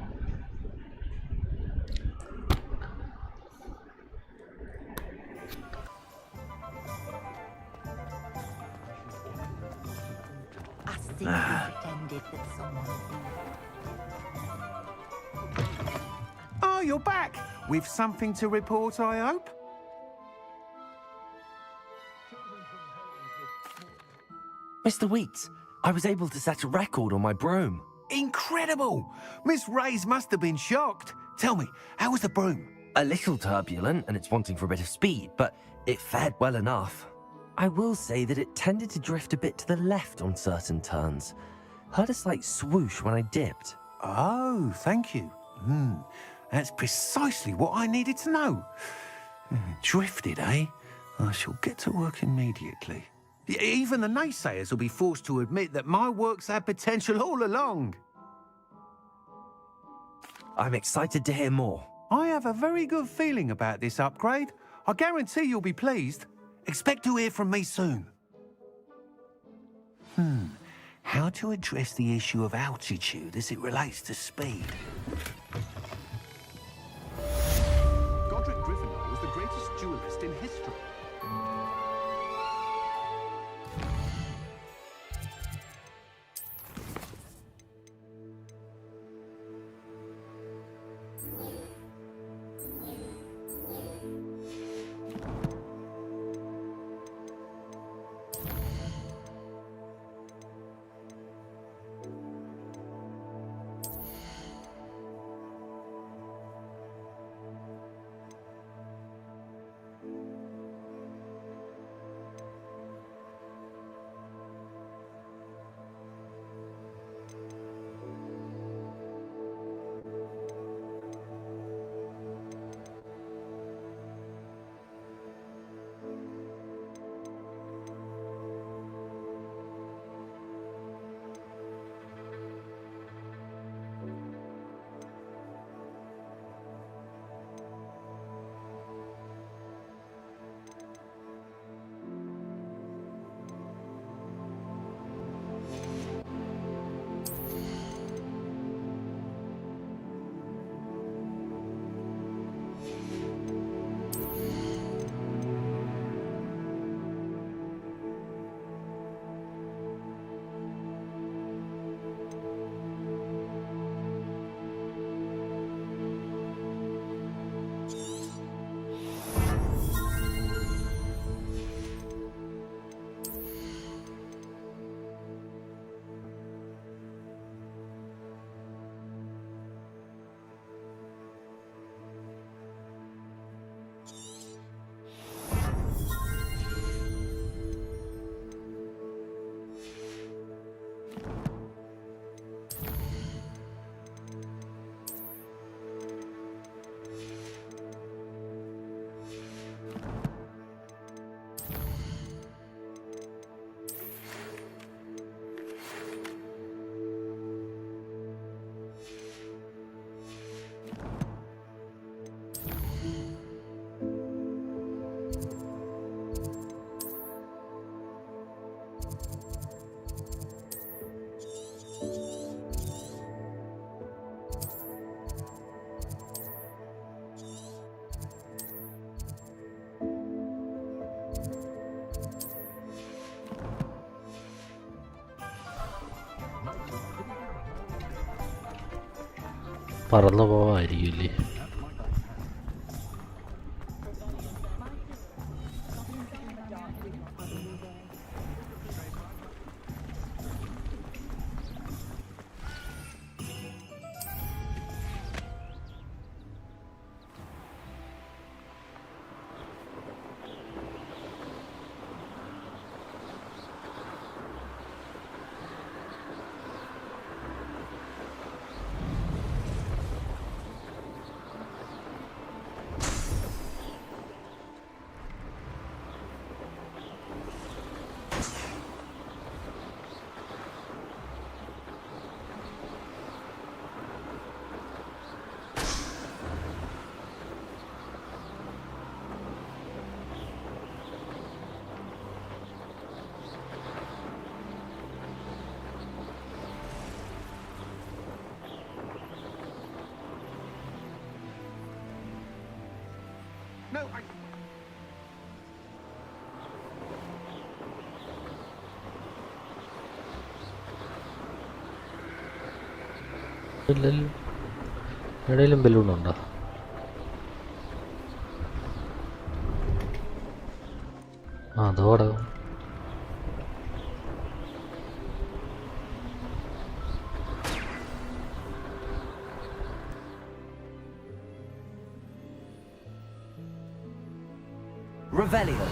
Oh, you're back! With something to report, I hope? Mr. Weeks, I was able to set a record on my broom. Incredible! Miss Ray's must have been shocked. Tell me, how was the broom? A little turbulent and it's wanting for a bit of speed, but it fared well enough. I will say that it tended to drift a bit to the left on certain turns. Heard a slight swoosh when I dipped. Oh, thank you. That's precisely what I needed to know. Drifted, eh? I shall get to work immediately. Even the naysayers will be forced to admit that my work's had potential all along. I'm excited to hear more. I have a very good feeling about this upgrade. I guarantee you'll be pleased. Expect to hear from me soon. How to address the issue of altitude as it relates to speed? Godric Gryffindor was the greatest duelist in history. പറന്നു പോവായിരിക്കില്ലേ? No, I... ഇല്ലല്ലോ. എവിടെയെങ്കിലും ബലൂണുണ്ടോ? അതോടെ Revelio.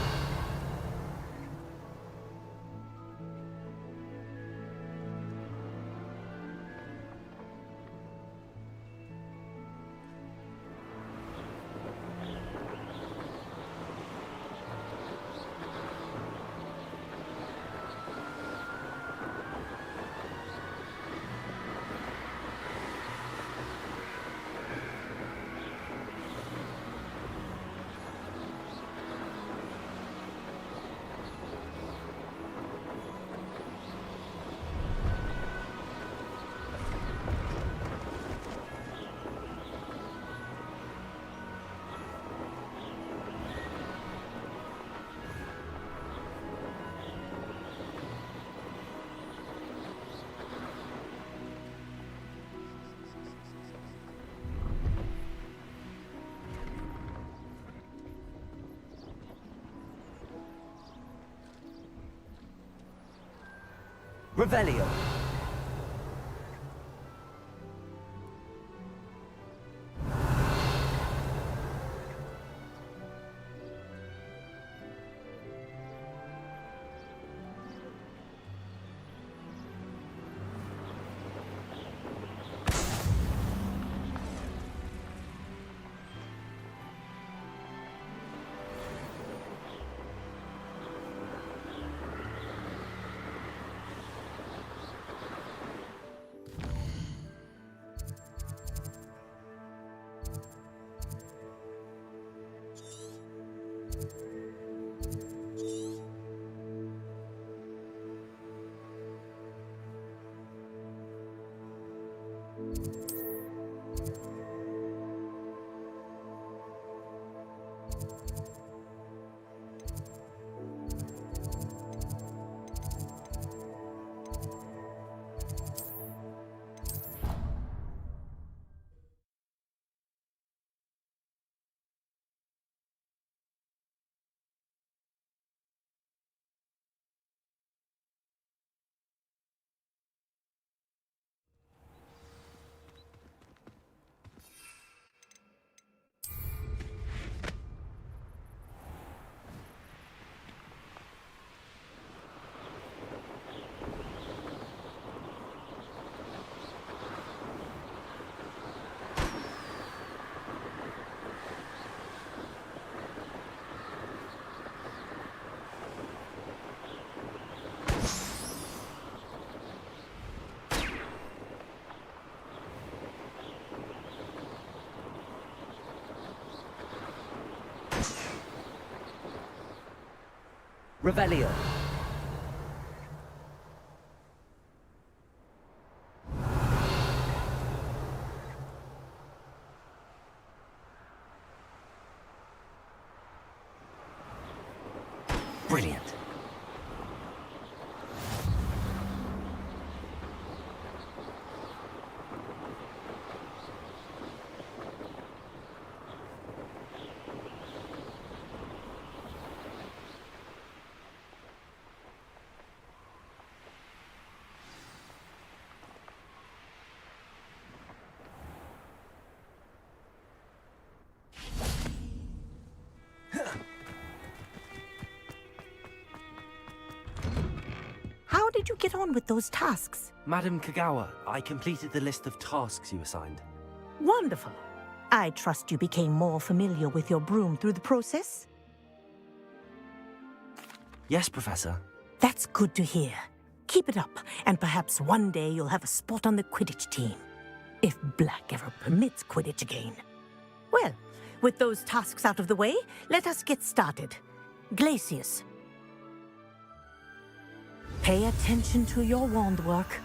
Revelio. Revelio. Brilliant. did you get on with those tasks? Madam Kagawa, I completed the list of tasks you assigned. Wonderful. I trust you became more familiar with your broom through the process? Yes, Professor. That's good to hear. Keep it up, and perhaps one day you'll have a spot on the Quidditch team. If Black ever permits Quidditch again. Well, with those tasks out of the way, let us get started. Glacius. Pay attention to your wand work.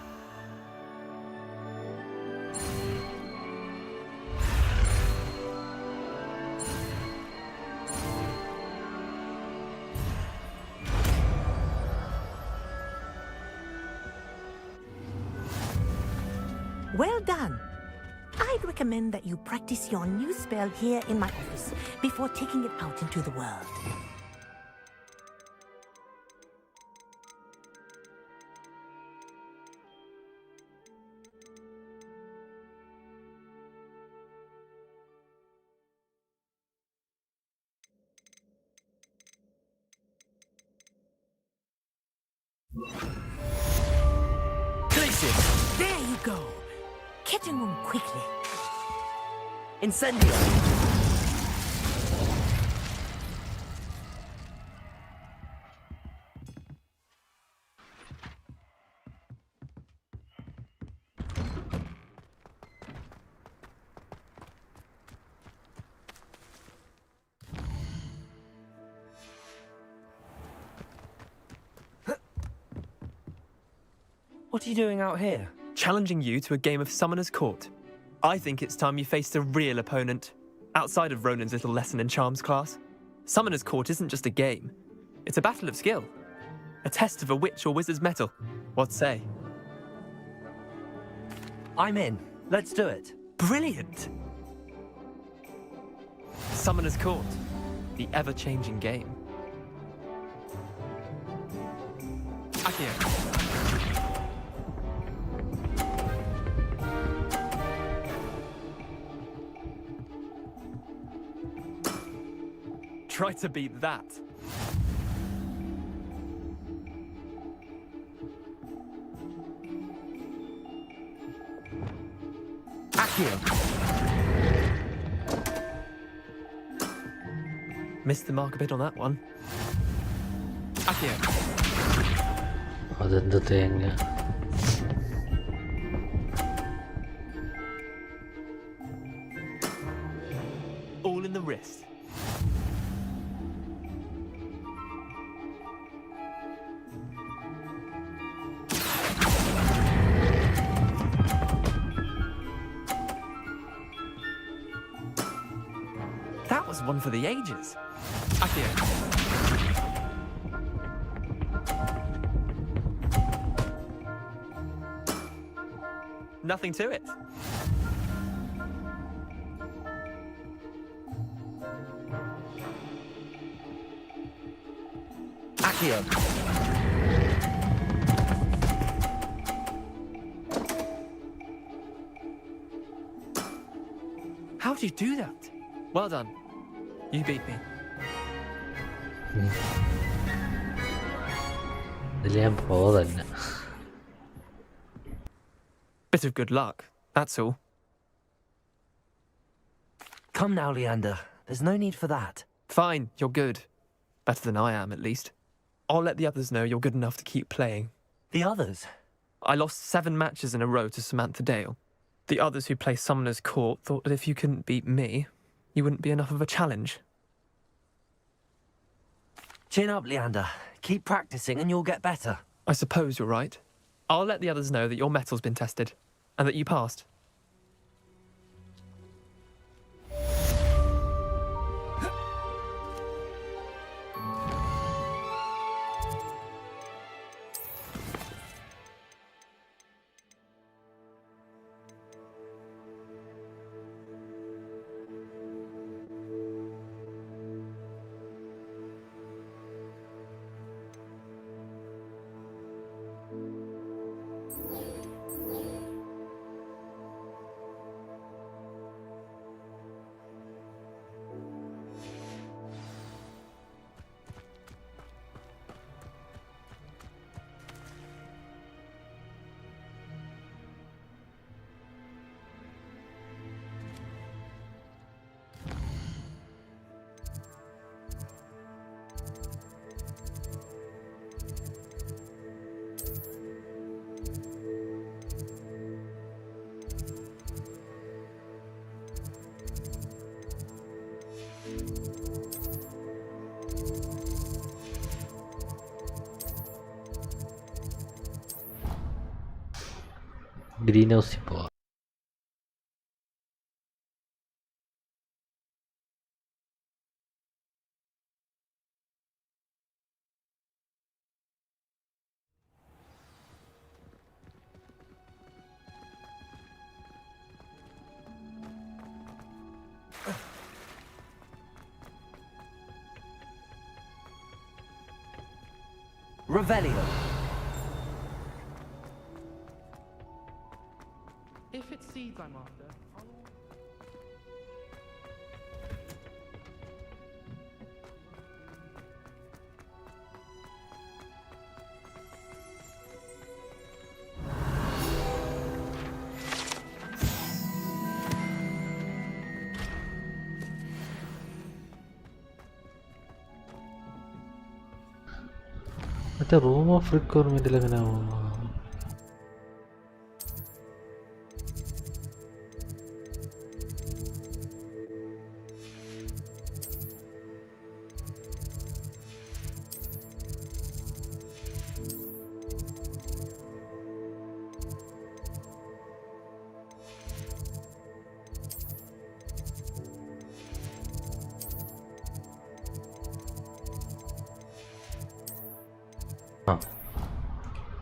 Well done. I'd recommend that you practice your new spell here in my office before taking it out into the world. Glacius! There you go. Catching them quickly. Incendio! What are you doing out here? Challenging you to a game of Summoner's Court. I think it's time you faced a real opponent, outside of Ronan's little lesson in charms class. Summoner's Court isn't just a game. It's a battle of skill. A test of a witch or wizard's mettle. What say? I'm in. Let's do it. Brilliant! Summoner's Court. The ever-changing game. Accio. Try to beat that. Accio. Missed the mark a bit on that one. Accio. അതെന്ത് തേങ്ങ. All in the wrist. That was one for the ages. Accio. Nothing to it. Accio. How do you do that? Well done. You beat me. ഇതിൽ ഞാൻ pro തന്നെ. Bit of good luck, that's all. Come now, Leander. There's no need for that. Fine, you're good. Better than I am, at least. I'll let the others know you're good enough to keep playing. The others? I lost 7 matches in a row to Samantha Dale. The others who play Summoner's Court thought that if you couldn't beat me, you wouldn't be enough of a challenge. Chin up, Leander. Keep practicing and you'll get better. I suppose you're right. I'll let the others know that your metal's been tested, and that you passed. Green ഹൗസിൽ പോവാം. Revelio. If it's seeds I'm after, മറ്റേ room of റിക്വയർമെൻറ്റിൽ എങ്ങനെയാ പോകുന്നത്?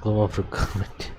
Room of requirement.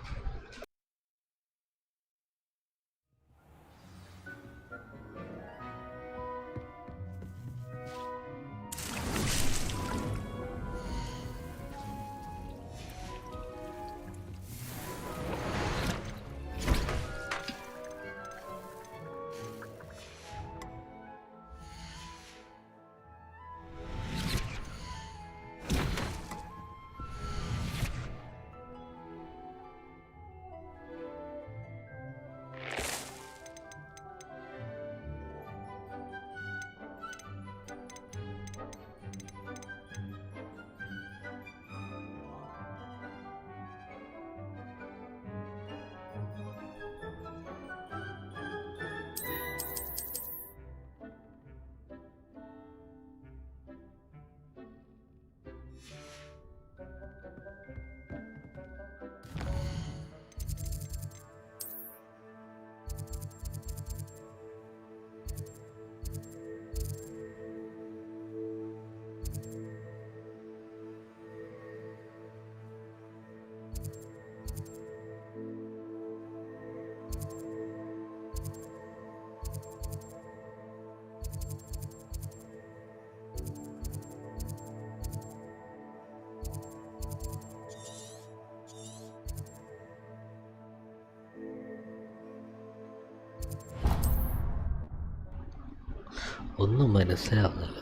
ഒന്നും മനസ്സിലാവുന്നില്ല.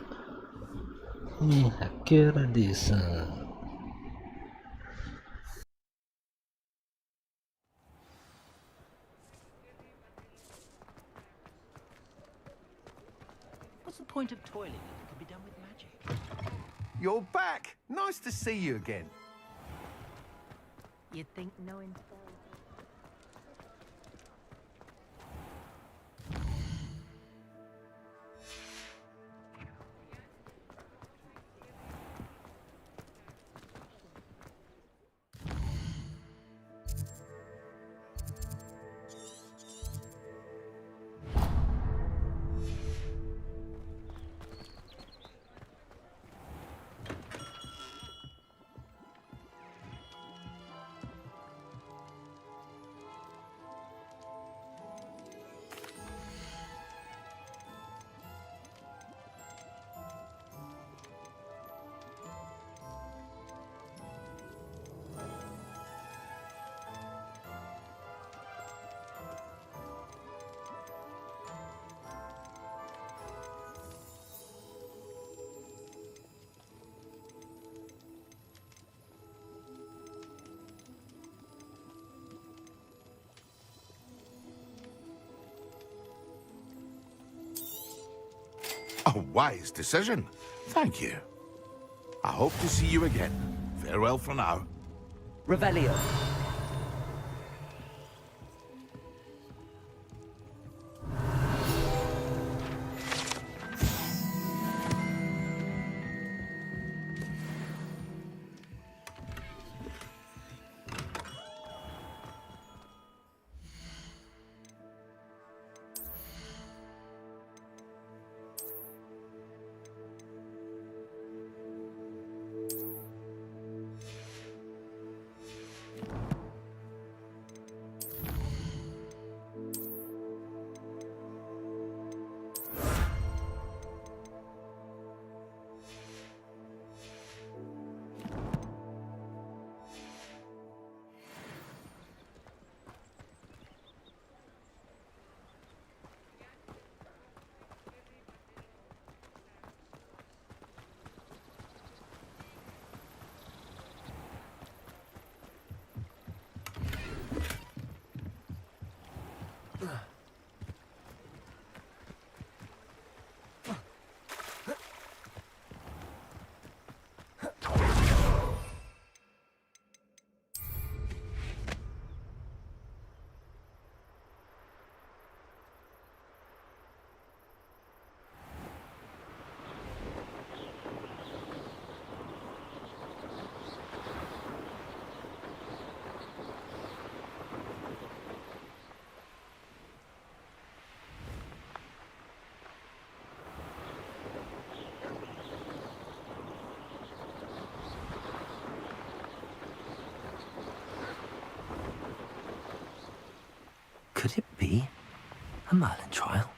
What's the point of toiling if it can be done with magic? You're back! Nice to see you again. You'd think knowing A wise decision. Thank you. I hope to see you again. Farewell for now. Revelio. be a Merlin trial.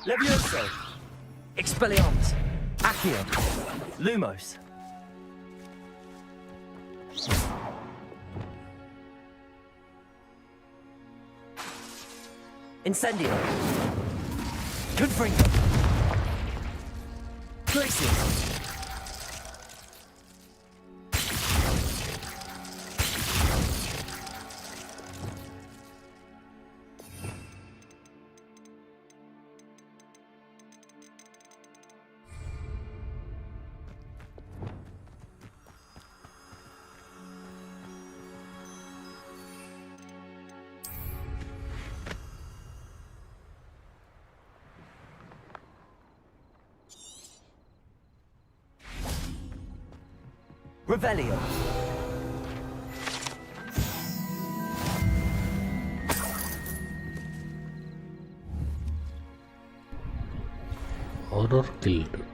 Levioso! Expelliarmus! Accio! Lumos! Incendio! Confringo! Glacius! Revelio. Horror killed.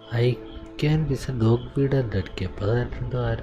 I can be a dog breeder that kept that into our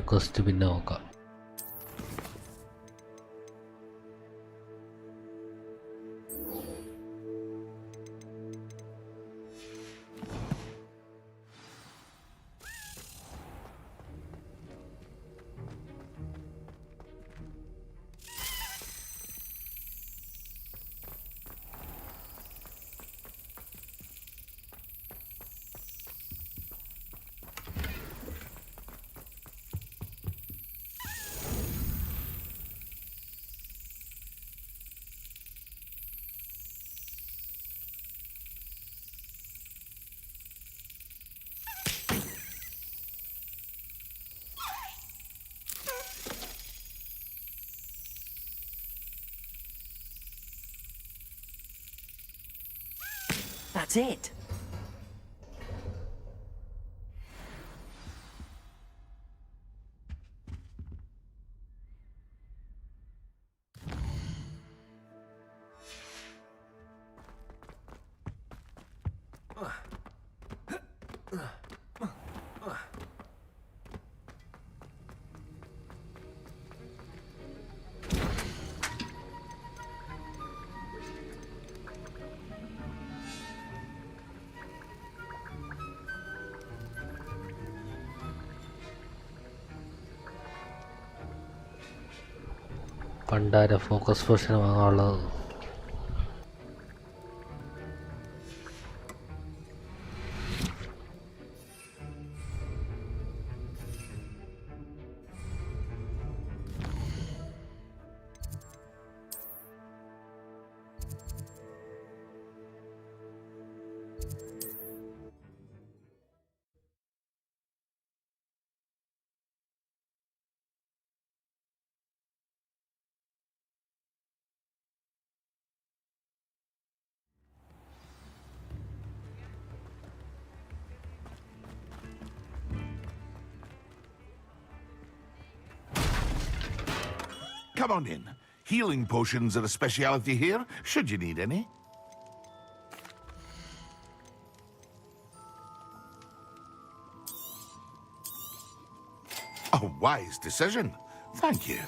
quest പിന്നെ നോക്കാം. That's it. പണ്ടാര focus position വാങ്ങാനുള്ളത്. Come on in. Healing potions are a speciality here, should you need any. A wise decision. Thank you.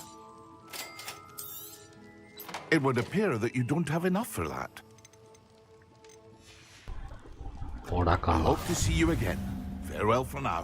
It would appear that you don't have enough for that. I hope to see you again. Farewell for now.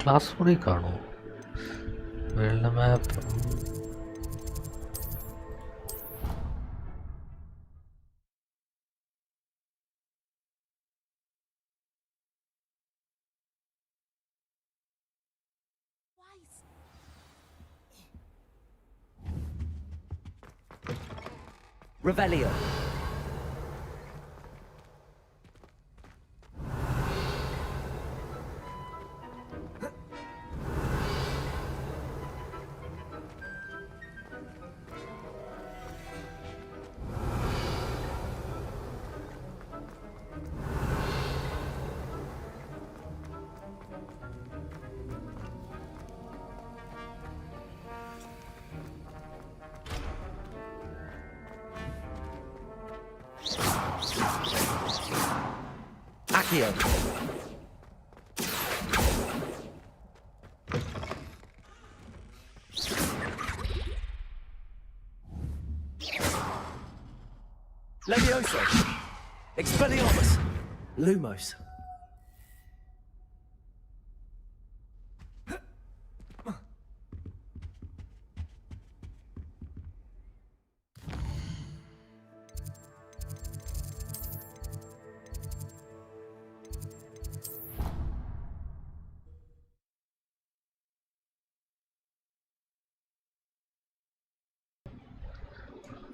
Class മുറി കാണോ? വെള്ള മാപ്പ്. Revelio. Accio. Levioso. Expelliarmus. Lumos.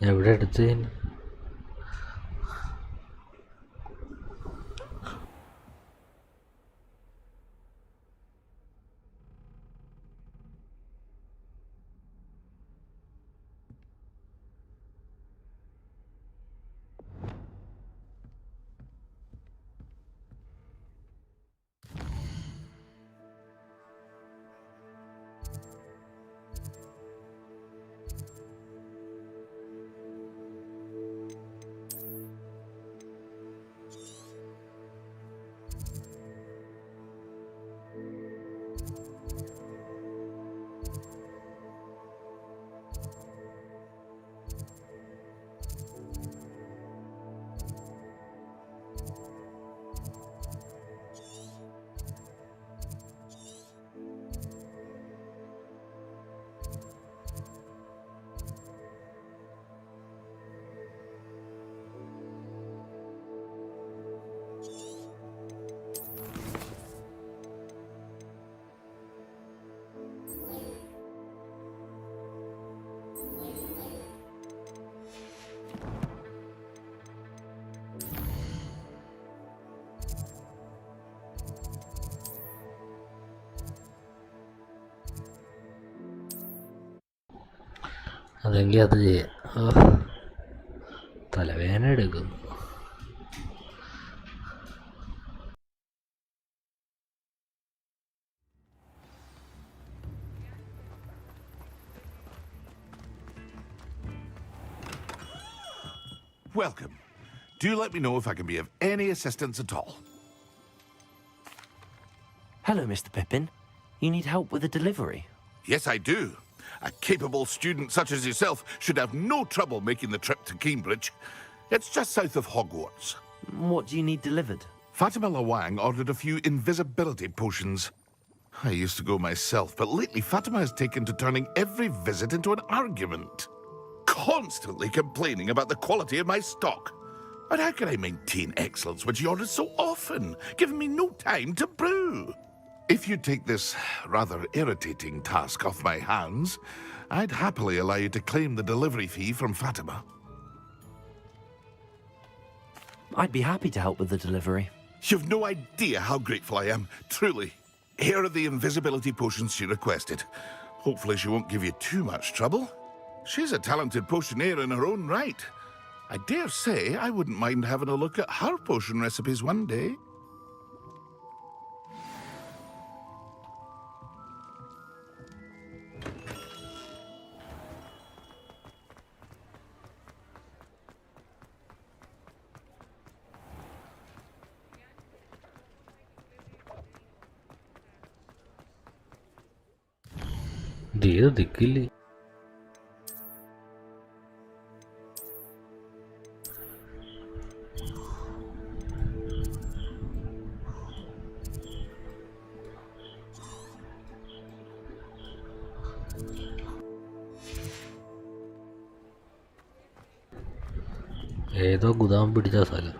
എവിടെ എടുത്ത് കഴിഞ്ഞു? അതെങ്കിൽ അത് ചെയ്യാം. തലവേദന എടുക്കുന്നു. Welcome. Do let me know if I can be of any assistance at all. Hello, Mr. Pippin. You need help with a delivery? Yes, I do. A capable student such as yourself should have no trouble making the trip to Cambridge. It's just south of Hogwarts. What do you need delivered? Fatima Lawang ordered a few invisibility potions. I used to go myself, but lately Fatima has taken to turning every visit into an argument. Constantly complaining about the quality of my stock. But how can I maintain excellence when she orders so often, giving me no time to brew? If you take this rather irritating task off my hands, I'd happily allow you to claim the delivery fee from Fatima. I'd be happy to help with the delivery. You've no idea how grateful I am, truly. Here are the invisibility potions she requested. Hopefully she won't give you too much trouble. She's a talented potioneer in her own right. I dare say I wouldn't mind having a look at her potion recipes one day. Dio ദിക്കില്ലേ? ഏതോ ഗുദാം പിടിച്ച സ്ഥലം.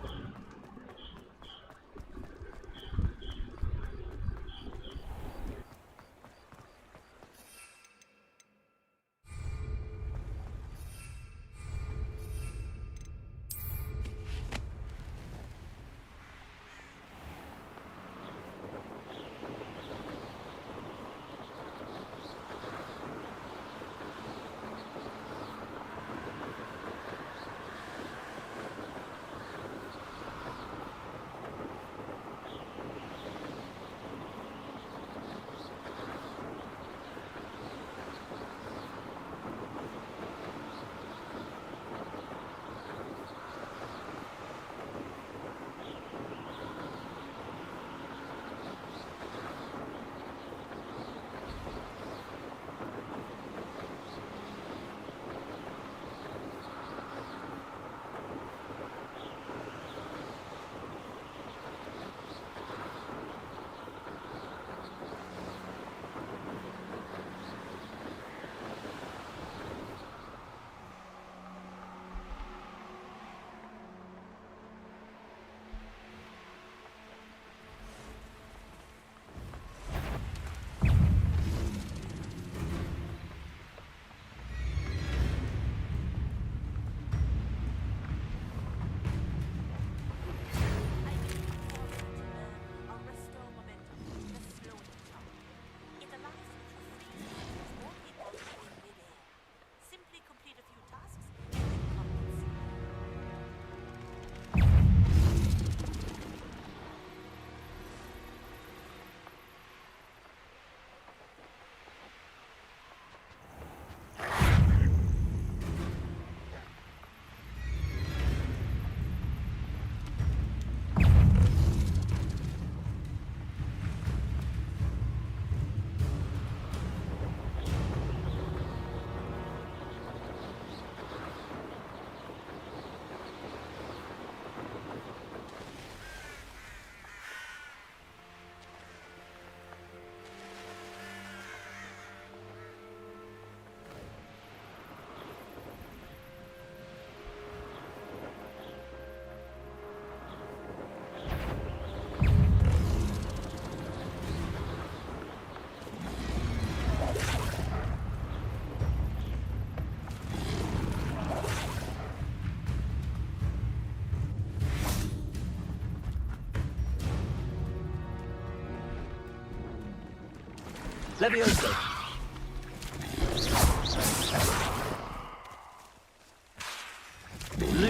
Levioso!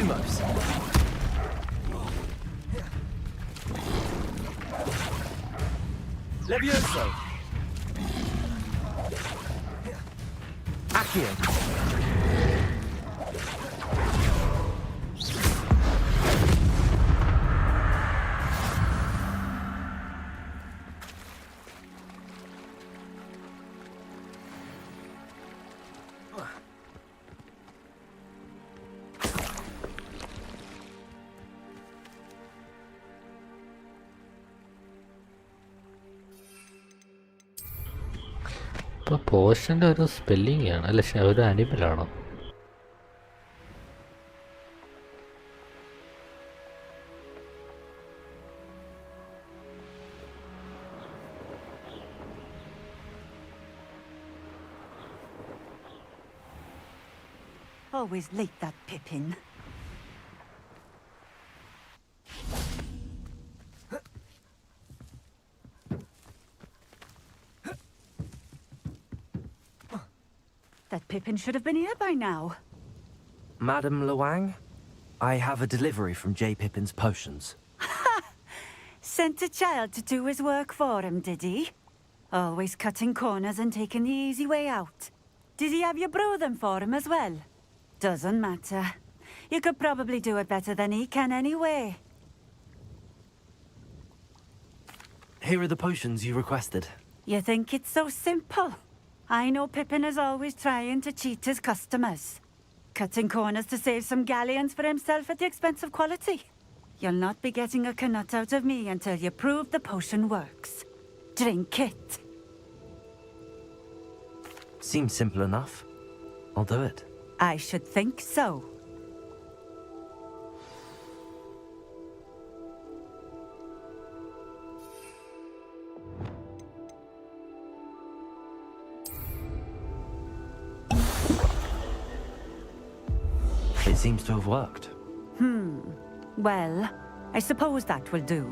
Lumos. Levioso. Accio. ഇപ്പോൾ പോഷൻ്റെ ഒരു spelling ആണ് അല്ല ഒരു അനിമലാണോ? Always late, that Pippin. That Pippin should have been here by now. Madam Luang, I have a delivery from J. Pippin's Potions. Sent a child to do his work for him, did he? Always cutting corners and taking the easy way out. Did he have you brew them for him as well? Doesn't matter. You could probably do it better than he can anyway. Here are the potions you requested. You think it's so simple? I know Pippin is always trying to cheat his customers. Cutting corners to save some galleons for himself at the expense of quality. You'll not be getting a canut out of me until you prove the potion works. Drink it. Seems simple enough. I'll do it. I should think so. It seems to have worked. Well, I suppose that will do.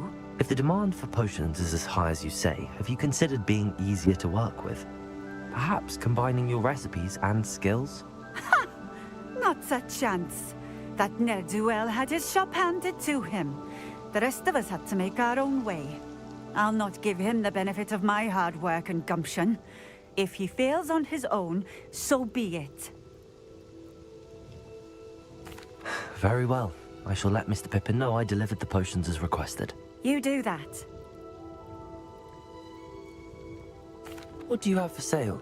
If the demand for potions is as high as you say, have you considered being easier to work with? Perhaps combining your recipes and skills? Not a chance. That ne'er-do-well had his shop handed to him. The rest of us had to make our own way. I'll not give him the benefit of my hard work and gumption. If he fails on his own, so be it. Very well. I shall let Mr. Pippin know I delivered the potions as requested. You do that. What do you have for sale?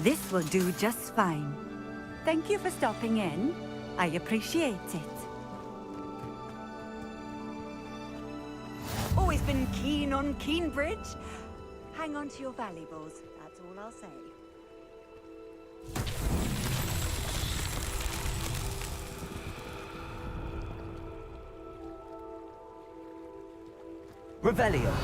This will do just fine. Thank you for stopping in. I appreciate it. Always been keen on Keenbridge. Hang on to your valuables, that's all I'll say. Revelio.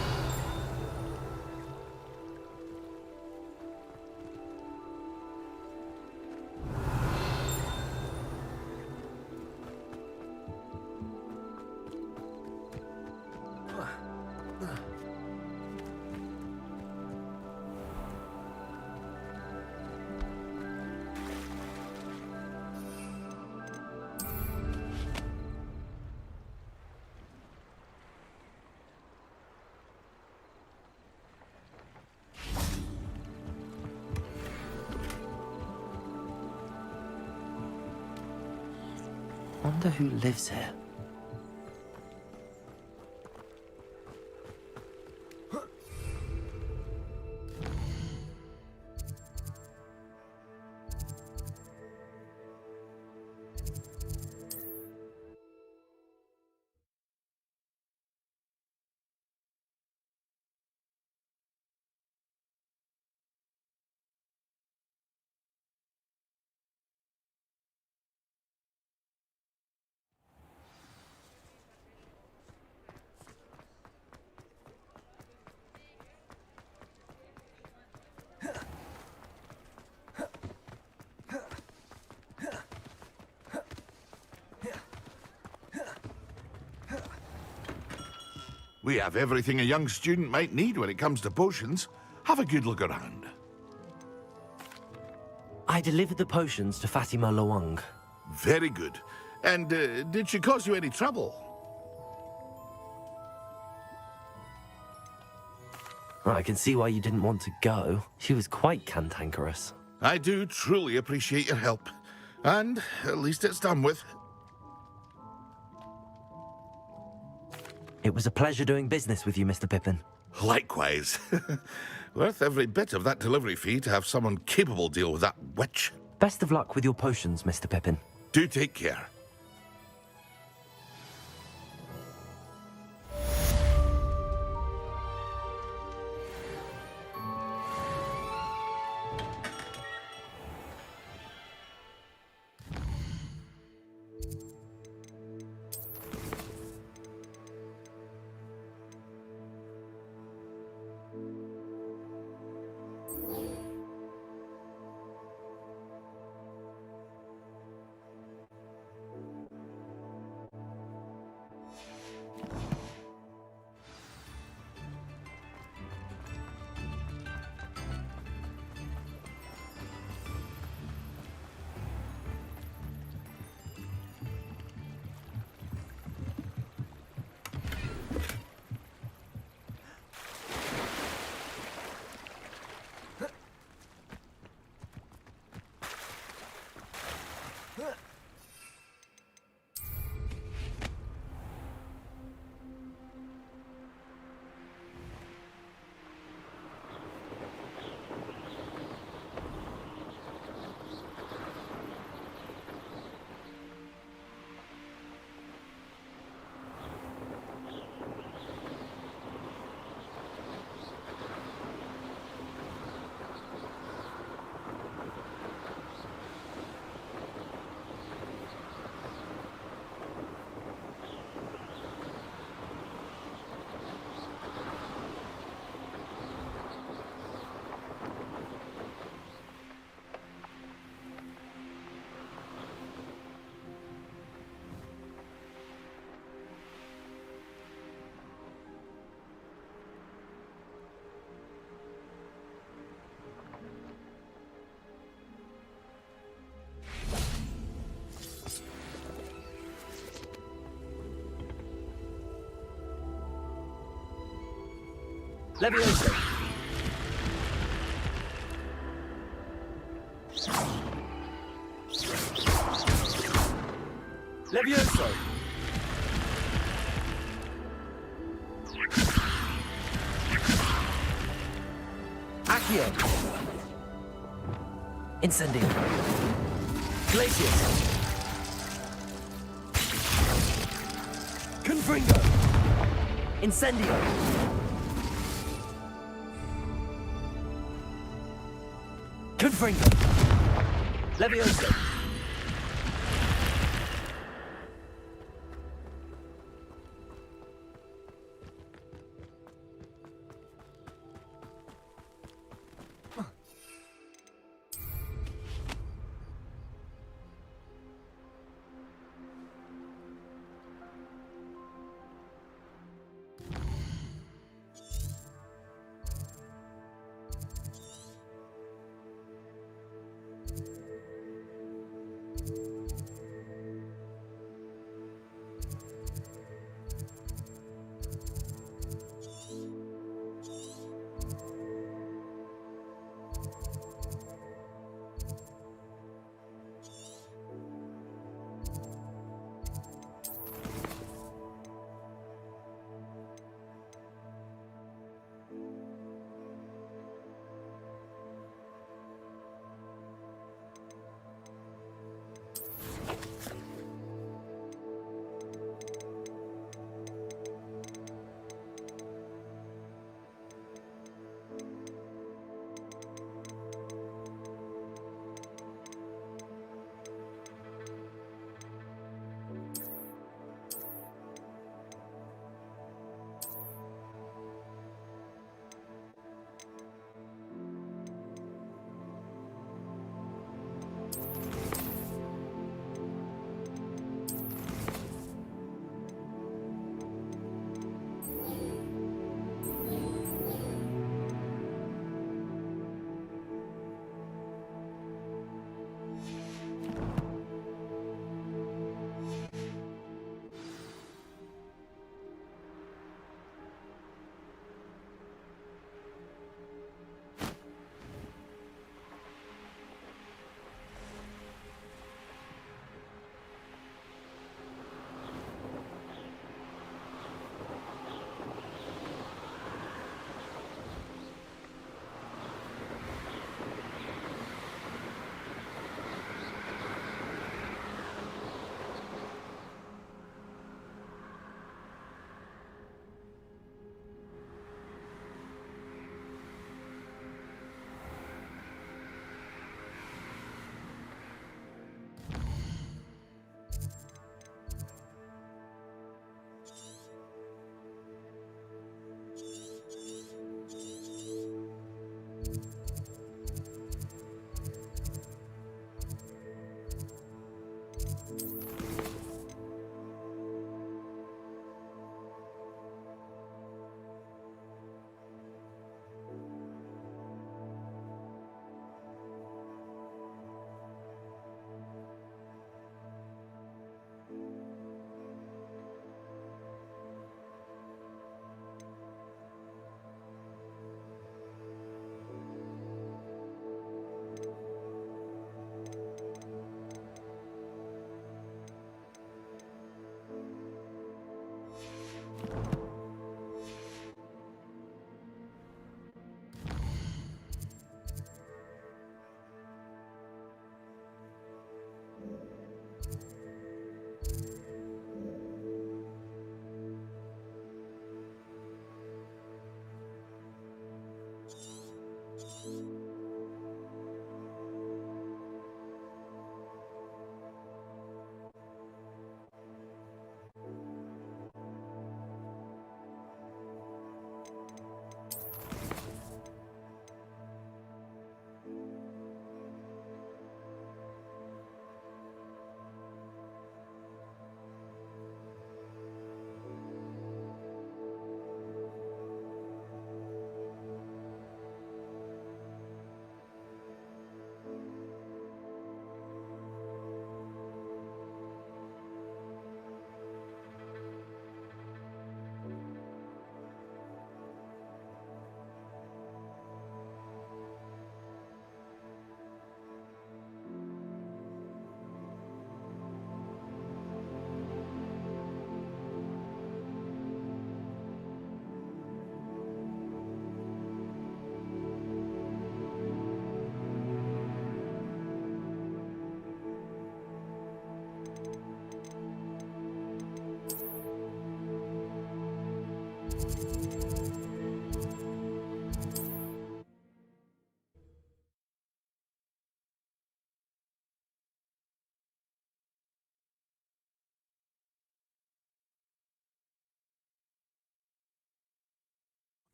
Wonder who lives here. We have everything a young student might need when it comes to potions. Have a good look around. I delivered the potions to Fatima Lawang. Very good. And did she cause you any trouble? I can see why you didn't want to go. She was quite cantankerous. I do truly appreciate your help. And at least it's done with. It was a pleasure doing business with you, Mr. Pippin. Likewise. Worth every bit of that delivery fee to have someone capable deal with that witch. Best of luck with your potions, Mr. Pippin. Do take care. Levioso! Levioso! Accio! Incendio! Glacius! Confringo! Incendio! Confringo! Levioso!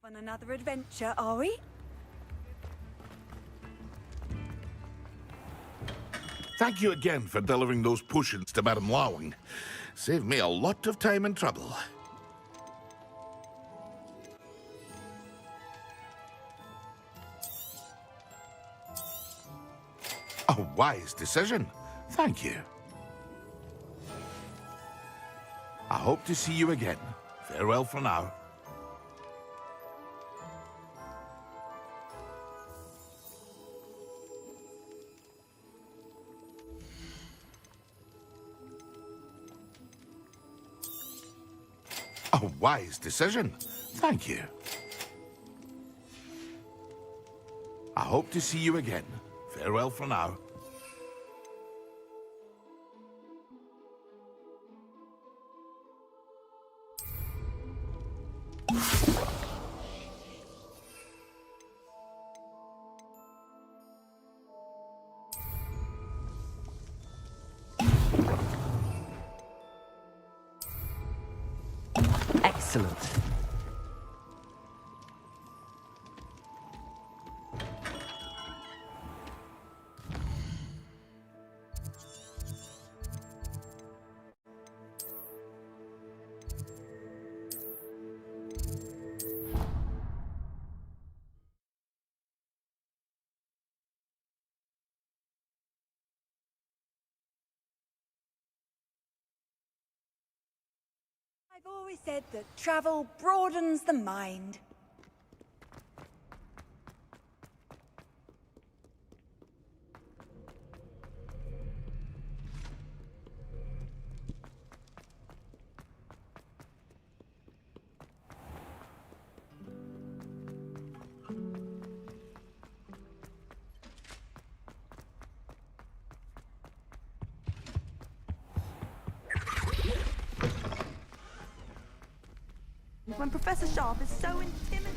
On another adventure, are we? Thank you again for delivering those potions to Madame Lawing. Saved me a lot of time and trouble. A wise decision. Thank you. I hope to see you again. Farewell for now. A wise decision. Thank you. I hope to see you again. Farewell for now. Excellent. I've always said that travel broadens the mind. When Professor Sharp is so intimidating.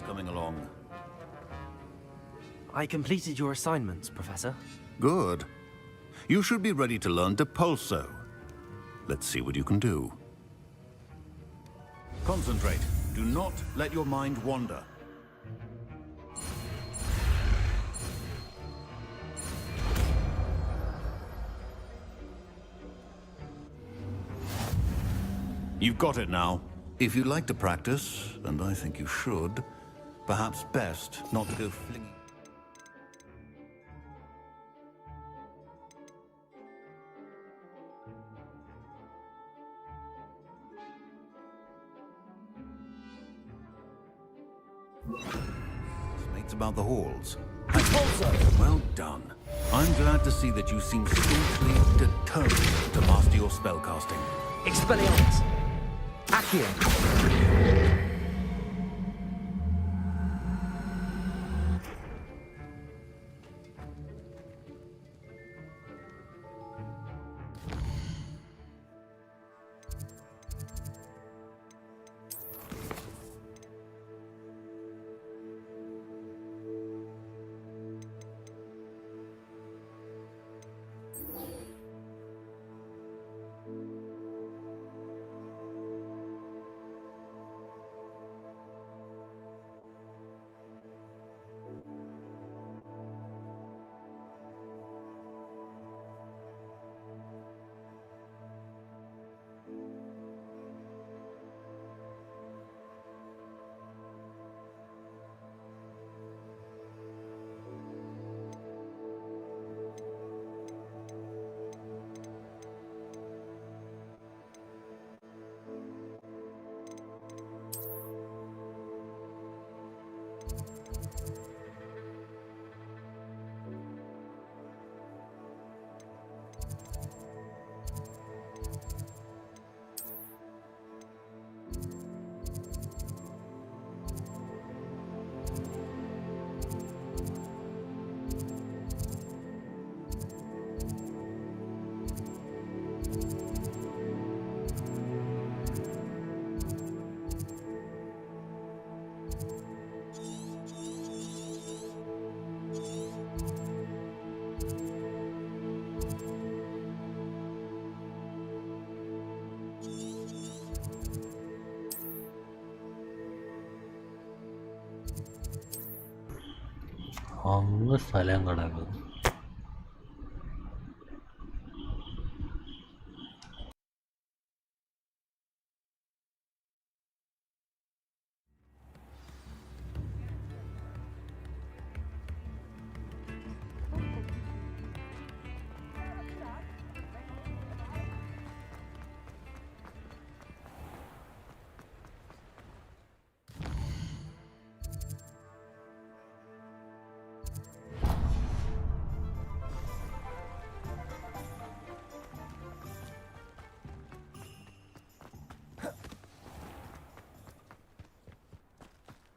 Coming along. I completed your assignments, Professor. Good. You should be ready to learn Depulso. Let's see what you can do. Concentrate. Do not let your mind wander. You've got it now. If you'd like to practice, and I think you should, perhaps best not to go flinging. Mates about the halls. Well done. I'm glad to see that you seem staunchly determined to master your spellcasting. Expelliarmus! Accio! അങ്ങ് സ്ഥലം കിടക്കുന്നു.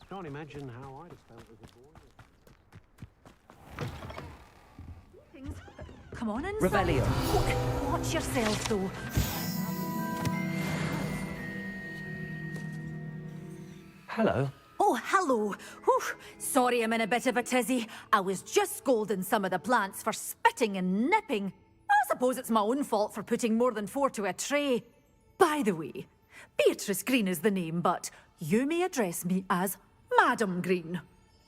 Can't imagine how I'd have felt as a boy. Come on inside. Revelio. Watch yourself, though. Hello. Oh, hello. Whew. Sorry I'm in a bit of a tizzy. I was just scolding some of the plants for spitting and nipping. I suppose it's my own fault for putting more than 4 to a tray. By the way, Beatrice Green is the name, but you may address me as Madam Green.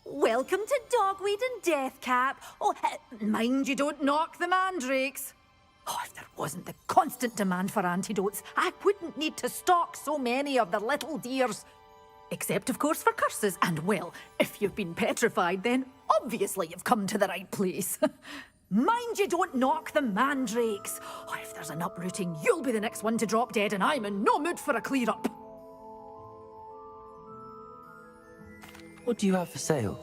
Welcome to Dogweed and Deathcap. Oh, mind you don't knock the mandrakes. Oh, if there wasn't the constant demand for antidotes, I wouldn't need to stock so many of the little dears. Except, of course, for curses. And, well, if you've been petrified, then obviously you've come to the right place. Mind you don't knock the mandrakes. Oh, if there's an uprooting, you'll be the next one to drop dead, and I'm in no mood for a clear-up. What do you have for sale?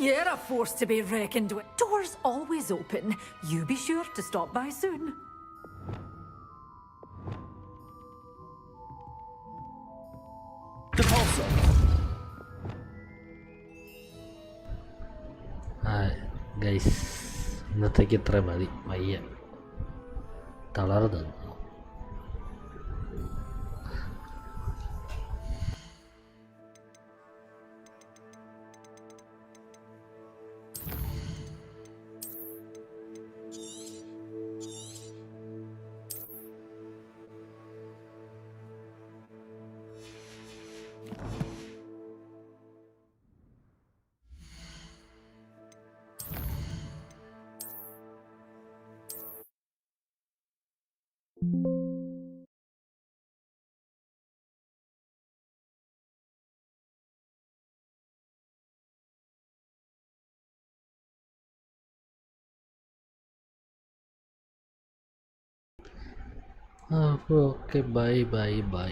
You're a force to be reckoned with. Doors always open. You be sure to stop by soon. Guys ഇന്നത്തേക്ക് ഇത്ര മതി. വയ്യ, തളർന്നു. അപ്പോൾ okay, bye bye bye.